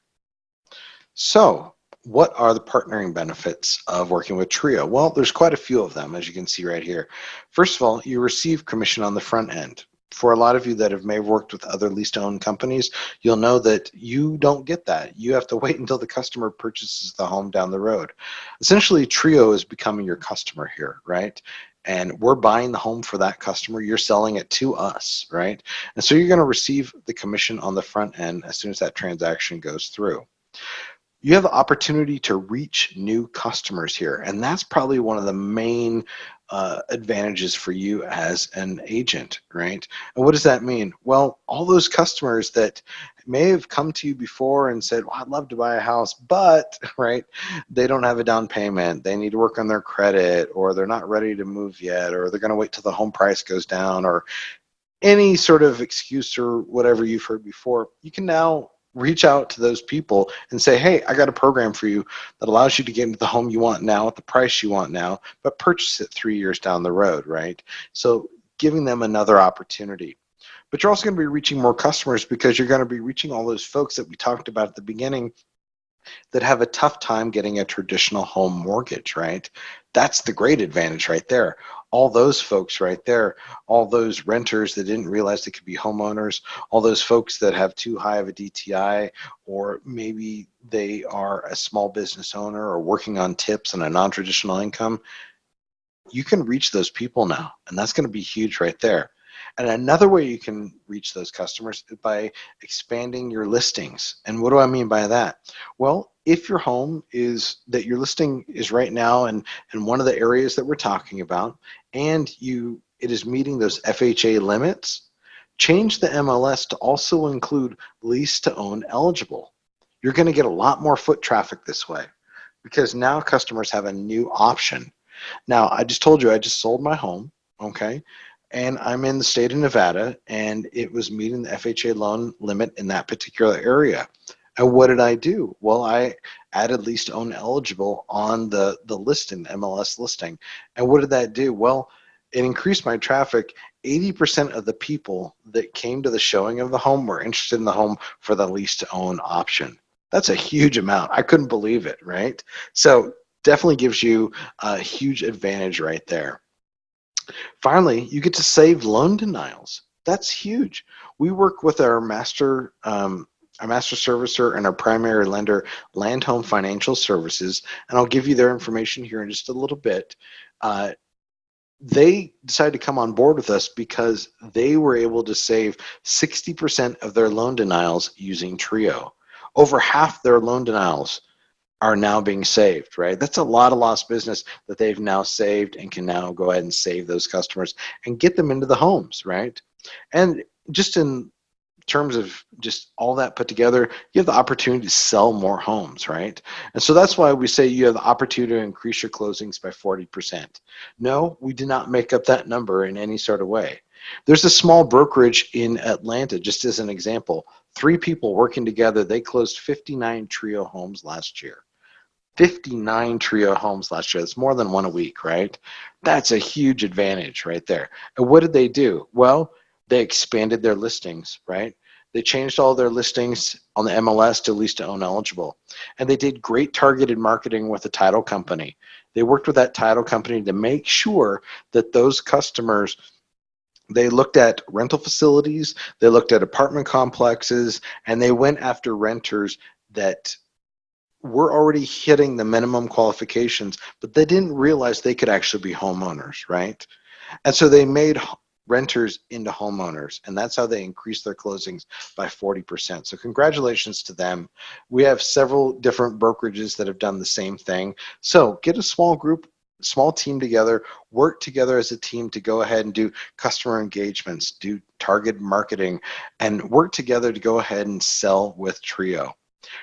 So what are the partnering benefits of working with TRIA? Well, there's quite a few of them, as you can see right here. First of all, you receive commission on the front end. For a lot of you that may have worked with other lease-to-own companies, you'll know that you don't get that. You have to wait until the customer purchases the home down the road. Essentially, TRIO is becoming your customer here, right? And we're buying the home for that customer. You're selling it to us, right? And so you're going to receive the commission on the front end as soon as that transaction goes through. You have the opportunity to reach new customers here, and that's probably one of the main advantages for you as an agent, right? And what does that mean? Well, all those customers that may have come to you before and said, well, I'd love to buy a house, but, right, they don't have a down payment, they need to work on their credit, or they're not ready to move yet, or they're going to wait till the home price goes down, or any sort of excuse or whatever you've heard before, you can now reach out to those people and say, hey, I got a program for you that allows you to get into the home you want now at the price you want now, but purchase it 3 years down the road, right? So giving them another opportunity. But you're also going to be reaching more customers because you're going to be reaching all those folks that we talked about at the beginning that have a tough time getting a traditional home mortgage, right? That's the great advantage right there. All those folks right there, all those renters that didn't realize they could be homeowners, all those folks that have too high of a DTI, or maybe they are a small business owner or working on tips and a non-traditional income, you can reach those people now, and that's going to be huge right there. And another way you can reach those customers is by expanding your listings. And what do I mean by that? Well, if your home is that your listing is right now in one of the areas that we're talking about, and it is meeting those FHA limits, change the MLS to also include lease to own eligible. You're going to get a lot more foot traffic this way because now customers have a new option. Now, I just told you I just sold my home, okay? And I'm in the state of Nevada, and it was meeting the FHA loan limit in that particular area. And what did I do? Well, I added lease to own eligible on the listing, the MLS listing. And what did that do? Well, it increased my traffic. 80% of the people that came to the showing of the home were interested in the home for the lease to own option. That's a huge amount. I couldn't believe it, right? So definitely gives you a huge advantage right there. Finally, you get to save loan denials. That's huge. We work with our master servicer and our primary lender, Land Home Financial Services, and I'll give you their information here in just a little bit. Uh, they decided to come on board with us because they were able to save 60% of their loan denials using Trio. Over half their loan denials are now being saved, right? That's a lot of lost business that they've now saved and can now go ahead and save those customers and get them into the homes, right? And just in terms of just all that put together, you have the opportunity to sell more homes, right? And so that's why we say you have the opportunity to increase your closings by 40%. No, we did not make up that number in any sort of way. There's a small brokerage in Atlanta, just as an example. 3 people working together, they closed 59 Trio homes last year. 59 Trio homes last year. That's more than one a week, right? That's a huge advantage right there. And what did they do? Well, they expanded their listings, right? They changed all their listings on the MLS to lease to own eligible. And they did great targeted marketing with the title company. They worked with that title company to make sure that those customers, they looked at rental facilities, they looked at apartment complexes, and they went after renters that were already hitting the minimum qualifications, but they didn't realize they could actually be homeowners, right? And so they made renters into homeowners, and that's how they increased their closings by 40%. So congratulations to them. We have several different brokerages that have done the same thing. So get a small group, small team together, work together as a team to go ahead and do customer engagements, do target marketing, and work together to go ahead and sell with Trio.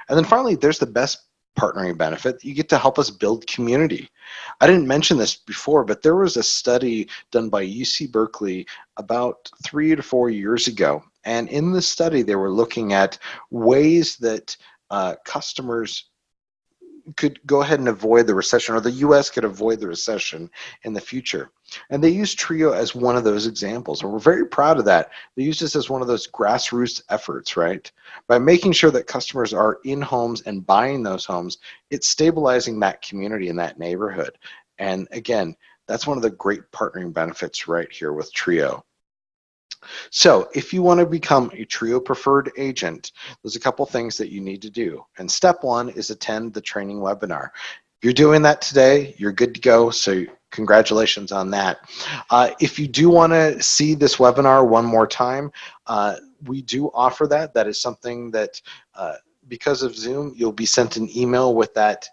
And then finally, there's the best partnering benefit. You get to help us build community. I didn't mention this before, but there was a study done by UC Berkeley about 3 to 4 years ago. And in this study, they were looking at ways that customers could go ahead and avoid the recession, or the US could avoid the recession in the future. And they used Trio as one of those examples. And we're very proud of that. They used this as one of those grassroots efforts, right? By making sure that customers are in homes and buying those homes, it's stabilizing that community in that neighborhood. And again, that's one of the great partnering benefits right here with Trio. So if you want to become a Trio preferred agent, there's a couple things that you need to do. And step 1 is attend the training webinar. If you're doing that today, you're good to go. So congratulations on that. If you do want to see this webinar one more time, we do offer that. That is something that because of Zoom, you'll be sent an email with that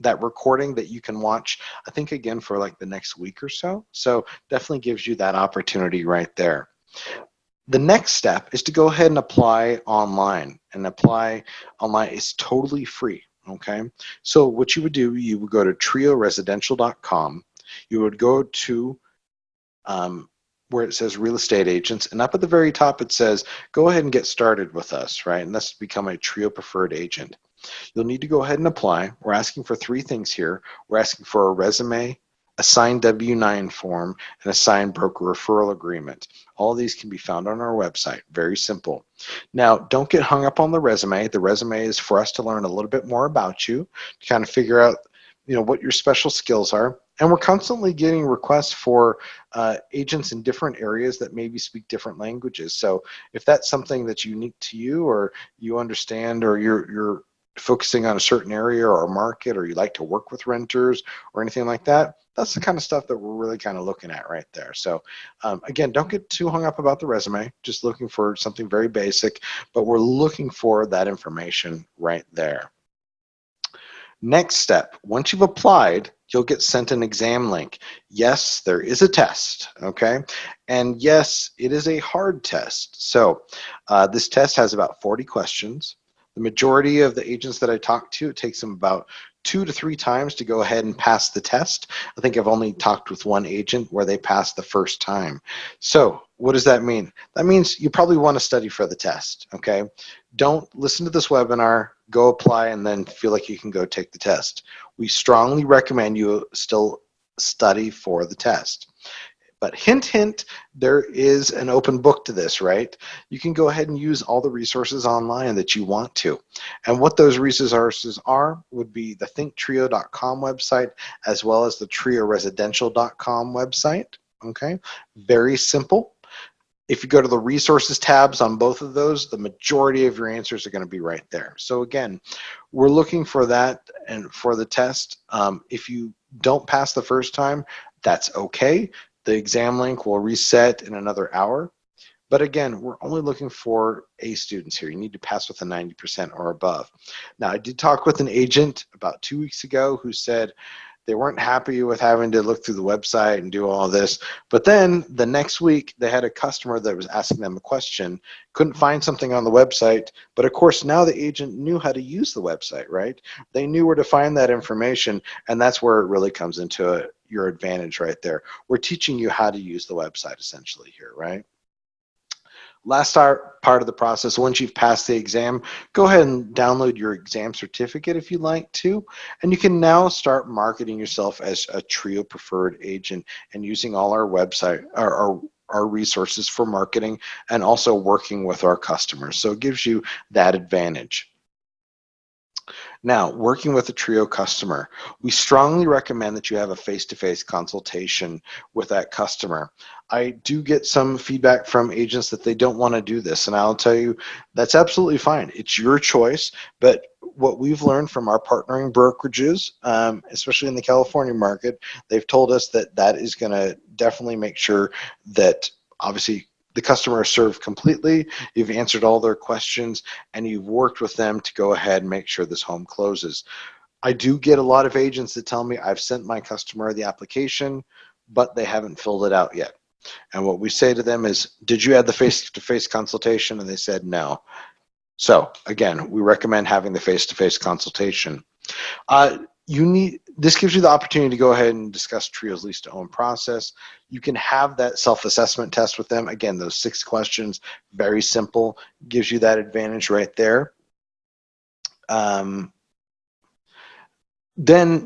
that recording that you can watch, I think, again for like the next week or so. So definitely gives you that opportunity right there. The next step is to go ahead and apply online. And apply online is totally free. Okay. So what you would do, you would go to trioresidential.com. You would go to where it says real estate agents, and up at the very top it says go ahead and get started with us, right? And that's to become a Trio preferred agent. You'll need to go ahead and apply. We're asking for 3 things here. We're asking for a resume, a signed W-9 form, and a signed broker referral agreement. All of these can be found on our website. Very simple. Now, don't get hung up on the resume. The resume is for us to learn a little bit more about you, to kind of figure out, what your special skills are. And we're constantly getting requests for agents in different areas that maybe speak different languages. So if that's something that's unique to you, or you understand, or you're focusing on a certain area or a market, or you like to work with renters or anything like that, that's the kind of stuff that we're really kind of looking at right there. So again, don't get too hung up about the resume, just looking for something very basic, but we're looking for that information right there. Next step, once you've applied, you'll get sent an exam link. Yes, there is a test, okay? And yes, it is a hard test. So this test has about 40 questions. The majority of the agents that I talk to, it takes them about 2 to 3 times to go ahead and pass the test. I think I've only talked with one agent where they passed the first time. So what does that mean? That means you probably want to study for the test, okay? Don't listen to this webinar, go apply, and then feel like you can go take the test. We strongly recommend you still study for the test. But hint, hint, there is an open book to this, right? You can go ahead and use all the resources online that you want to. And what those resources are would be the thinktrio.com website as well as the trioresidential.com website, okay? Very simple. If you go to the resources tabs on both of those, the majority of your answers are going to be right there. So again, we're looking for that and for the test. If you don't pass the first time, that's okay. The exam link will reset in another hour. But again, we're only looking for A students here. You need to pass with a 90% or above. Now, I did talk with an agent about 2 weeks ago who said they weren't happy with having to look through the website and do all this. But then the next week, they had a customer that was asking them a question, couldn't find something on the website. But of course, now the agent knew how to use the website, right? They knew where to find that information. And that's where it really comes into your advantage right there. We're teaching you how to use the website essentially here, right? Last part of the process, once you've passed the exam, go ahead and download your exam certificate if you'd like to, and you can now start marketing yourself as a Trio preferred agent and using all our website, our resources for marketing and also working with our customers. So it gives you that advantage. Now, working with a Trio customer, we strongly recommend that you have a face-to-face consultation with that customer. I do get some feedback from agents that they don't want to do this, and I'll tell you that's absolutely fine. It's your choice, but what we've learned from our partnering brokerages, especially in the California market, they've told us that that is going to definitely make sure that obviously the customer is served completely, you've answered all their questions, and you've worked with them to go ahead and make sure this home closes. I do get a lot of agents that tell me I've sent my customer the application, but they haven't filled it out yet. And what we say to them is, did you have the face-to-face consultation? And they said no. So again, we recommend having the face-to-face consultation. This gives you the opportunity to go ahead and discuss Trio's lease to own process. You can have that self-assessment test with them. Again, those 6 questions, very simple, gives you that advantage right there. Then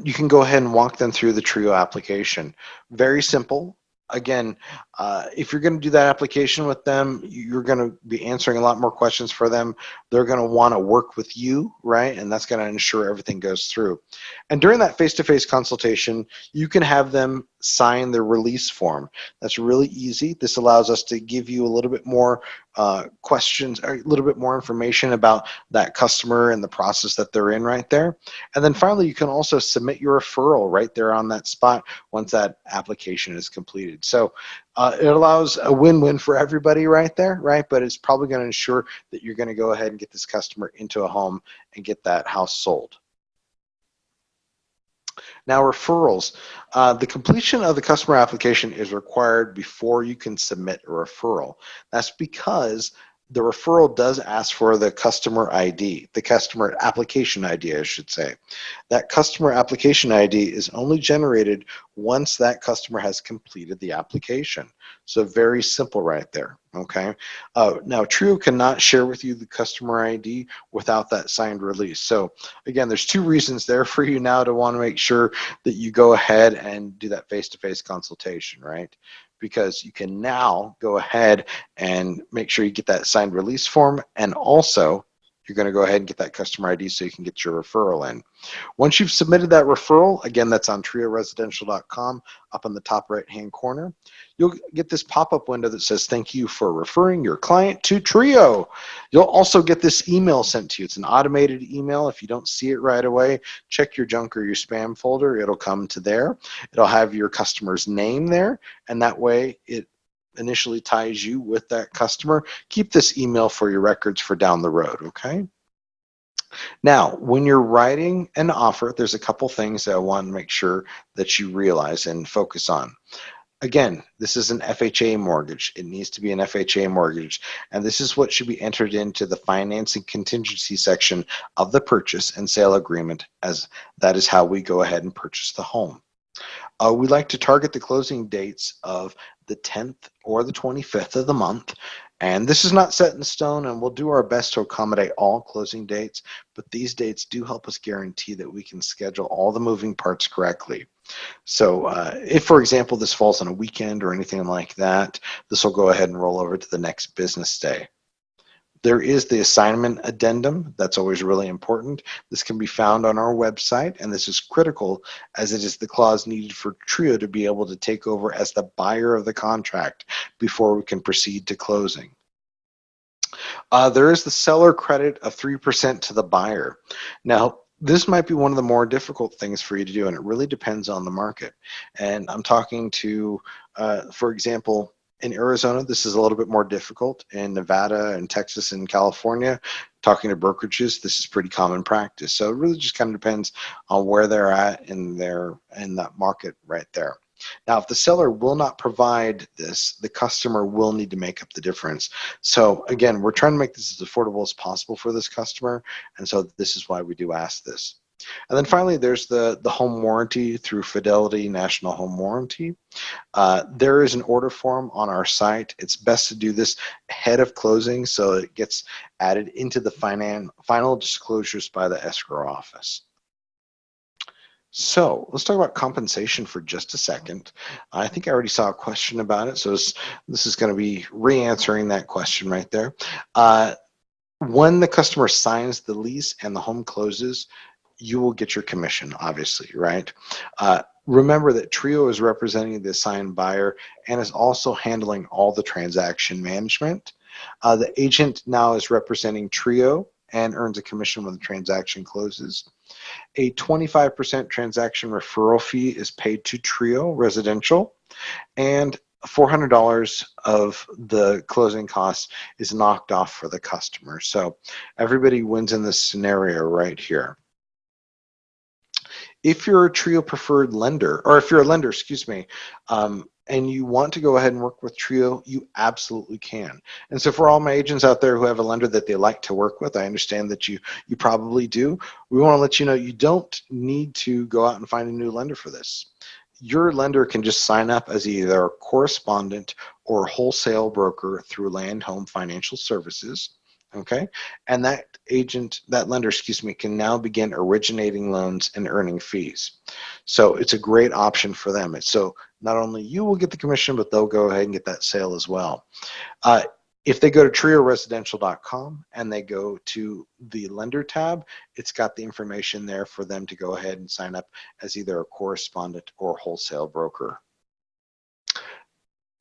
you can go ahead and walk them through the Trio application. Very simple. Again, if you're going to do that application with them, you're going to be answering a lot more questions for them. They're going to want to work with you, right? And that's going to ensure everything goes through. And during that face-to-face consultation, you can have them sign the release form. That's really easy. This allows us to give you a little bit more questions, or a little bit more information about that customer and the process that they're in right there. And then finally, you can also submit your referral right there on that spot once that application is completed. So it allows a win-win for everybody right there, right? But it's probably going to ensure that you're going to go ahead and get this customer into a home and get that house sold. Now, referrals. The completion of the customer application is required before you can submit a referral. That's because the referral does ask for the customer ID, the customer application ID, I should say. That customer application ID is only generated once that customer has completed the application. So very simple right there, okay? Now, Trio cannot share with you the customer ID without that signed release. So again, there's 2 reasons there for you now to want to make sure that you go ahead and do that face-to-face consultation, right? Because you can now go ahead and make sure you get that signed release form, and also you're going to go ahead and get that customer ID so you can get your referral in. Once you've submitted that referral, again, that's on trioresidential.com up in the top right-hand corner, you'll get this pop-up window that says, thank you for referring your client to Trio. You'll also get this email sent to you. It's an automated email. If you don't see it right away, check your junk or your spam folder. It'll come to there. It'll have your customer's name there, and that way it initially ties you with that customer. Keep this email for your records for down the road, okay? Now, when you're writing an offer, there's a couple things that I want to make sure that you realize and focus on. Again, this is an FHA mortgage. It needs to be an FHA mortgage, and this is what should be entered into the financing contingency section of the purchase and sale agreement, as that is how we go ahead and purchase the home. We like to target the closing dates of the 10th or the 25th of the month, And this is not set in stone, and we'll do our best to accommodate all closing dates, but these dates do help us guarantee that we can schedule all the moving parts correctly. So if, for example, this falls on a weekend or anything like that, this will go ahead and roll over to the next business day. There is the assignment addendum. That's always really important. This can be found on our website, and this is critical as it is the clause needed for TRIO to be able to take over as the buyer of the contract before we can proceed to closing. There is the seller credit of 3% to the buyer. Now, this might be one of the more difficult things for you to do, and it really depends on the market. And I'm talking to, for example, in Arizona, this is a little bit more difficult. In Nevada and Texas and California, talking to brokerages, this is pretty common practice. So it really just kind of depends on where they're at in that market right there. Now, if the seller will not provide this, the customer will need to make up the difference. So again, we're trying to make this as affordable as possible for this customer, and so this is why we do ask this. And then finally, there's the home warranty through Fidelity National Home Warranty. There is an order form on our site. It's best to do this ahead of closing so it gets added into the final disclosures by the escrow office. So let's talk about compensation for just a second. I think I already saw a question about it, so this is going to be re-answering that question right there. When the customer signs the lease and the home closes, you will get your commission, obviously, right? Remember that TRIO is representing the assigned buyer and is also handling all the transaction management. The agent now is representing TRIO and earns a commission when the transaction closes. A 25% transaction referral fee is paid to TRIO Residential, and $400 of the closing costs is knocked off for the customer. So everybody wins in this scenario right here. If you're a TRIO preferred lender, or if you're a lender, excuse me, and you want to go ahead and work with TRIO, you absolutely can. And so for all my agents out there who have a lender that they like to work with, I understand that you probably do. We want to let you know you don't need to go out and find a new lender for this. Your lender can just sign up as either a correspondent or wholesale broker through Land Home Financial Services. Okay, and that lender, excuse me, can now begin originating loans and earning fees. So it's a great option for them. So not only you will get the commission, but they'll go ahead and get that sale as well. If they go to trioresidential.com and they go to the lender tab, it's got the information there for them to go ahead and sign up as either a correspondent or wholesale broker.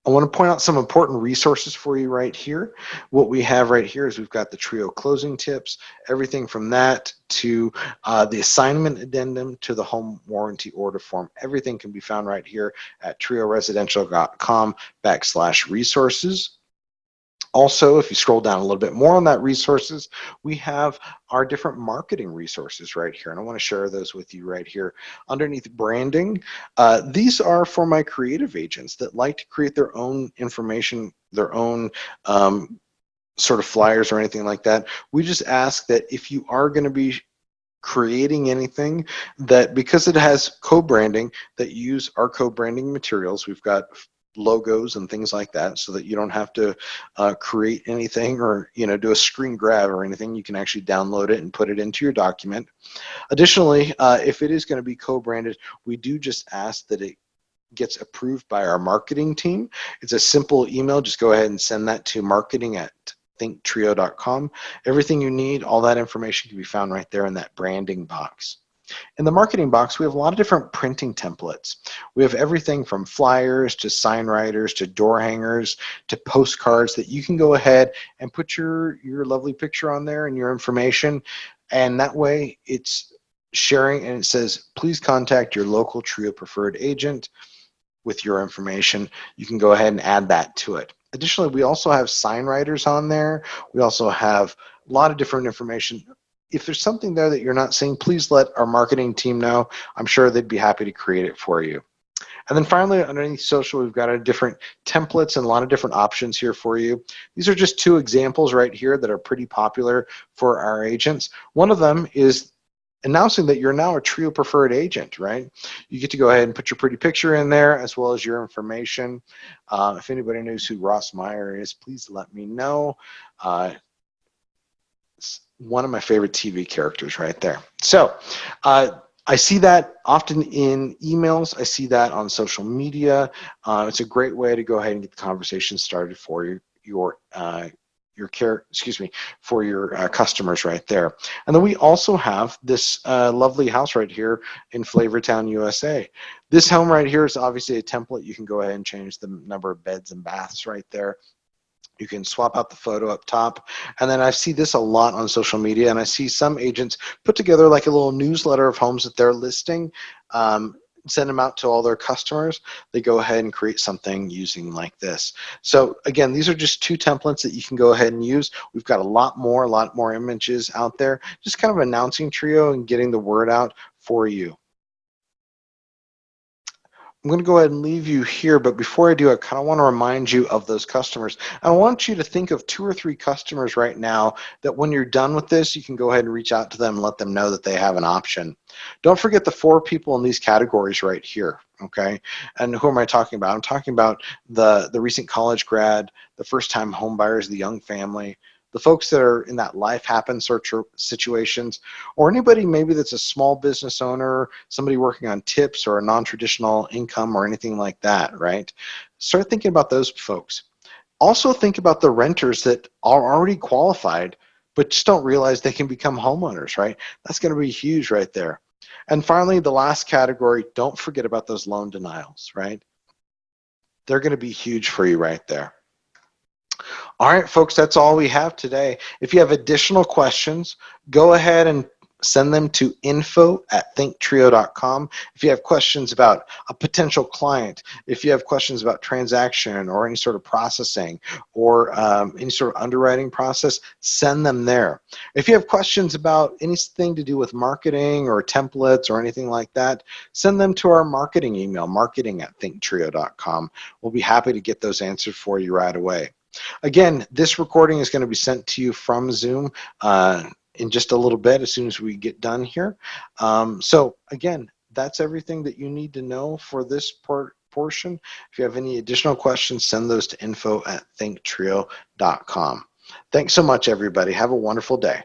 I want to point out some important resources for you right here. What we have right here is we've got the TRIO closing tips, everything from that to the assignment addendum to the home warranty order form. Everything can be found right here at trioresidential.com/resources. Also, if you scroll down a little bit more on that resources, we have our different marketing resources right here. And I want to share those with you right here. Underneath branding, these are for my creative agents that like to create their own information, their own sort of flyers or anything like that. We just ask that if you are going to be creating anything, that because it has co-branding, that you use our co-branding materials. We've got logos and things like that, so that you don't have to create anything or do a screen grab or anything. You can actually download it and put it into your document. Additionally, if it is going to be co-branded, we do just ask that it gets approved by our marketing team. It's a simple email. Just go ahead and send that to marketing@thinktrio.com. Everything you need, all that information can be found right there in that branding box. In the marketing box, we have a lot of different printing templates. We have everything from flyers to sign writers to door hangers to postcards that you can go ahead and put your lovely picture on there and your information. And that way it's sharing, and it says, please contact your local TRIO preferred agent with your information. You can go ahead and add that to it. Additionally, we also have sign writers on there. We also have a lot of different information. If there's something there that you're not seeing, please let our marketing team know. I'm sure they'd be happy to create it for you. And then finally, underneath social, we've got a different templates and a lot of different options here for you. These are just two examples right here that are pretty popular for our agents. One of them is announcing that you're now a Trio preferred agent, right? You get to go ahead and put your pretty picture in there as well as your information. If anybody knows who Ross Meyer is, please let me know. It's one of my favorite TV characters right there. So I see that often in emails. I see that on social media. It's a great way to go ahead and get the conversation started for for your customers right there. And then we also have this lovely house right here in Flavortown, USA. This home right here is obviously a template. You can go ahead and change the number of beds and baths right there. You can swap out the photo up top. And then I see this a lot on social media, and I see some agents put together like a little newsletter of homes that they're listing, send them out to all their customers. They go ahead and create something using like this. So again, these are just two templates that you can go ahead and use. We've got a lot more images out there, just kind of announcing Trio and getting the word out for you. I'm going to go ahead and leave you here, but before I do, I kind of want to remind you of those customers. I want you to think of 2 or 3 customers right now that when you're done with this, you can go ahead and reach out to them and let them know that they have an option. Don't forget the 4 people in these categories right here, okay? And who am I talking about? I'm talking about the recent college grad, the first-time home buyers, the young family, the folks that are in that life happens search situations, or anybody maybe that's a small business owner, somebody working on tips or a non-traditional income or anything like that, right? Start thinking about those folks. Also think about the renters that are already qualified, but just don't realize they can become homeowners, right? That's going to be huge right there. And finally, the last category, don't forget about those loan denials, right? They're going to be huge for you right there. All right, folks, that's all we have today. If you have additional questions, go ahead and send them to info@thinktrio.com. If you have questions about a potential client, if you have questions about transaction or any sort of processing or any sort of underwriting process, send them there. If you have questions about anything to do with marketing or templates or anything like that, send them to our marketing email, marketing@thinktrio.com. We'll be happy to get those answered for you right away. Again, this recording is going to be sent to you from Zoom in just a little bit as soon as we get done here. So again, that's everything that you need to know for this portion. If you have any additional questions, send those to info@thinktrio.com. Thanks so much, everybody. Have a wonderful day.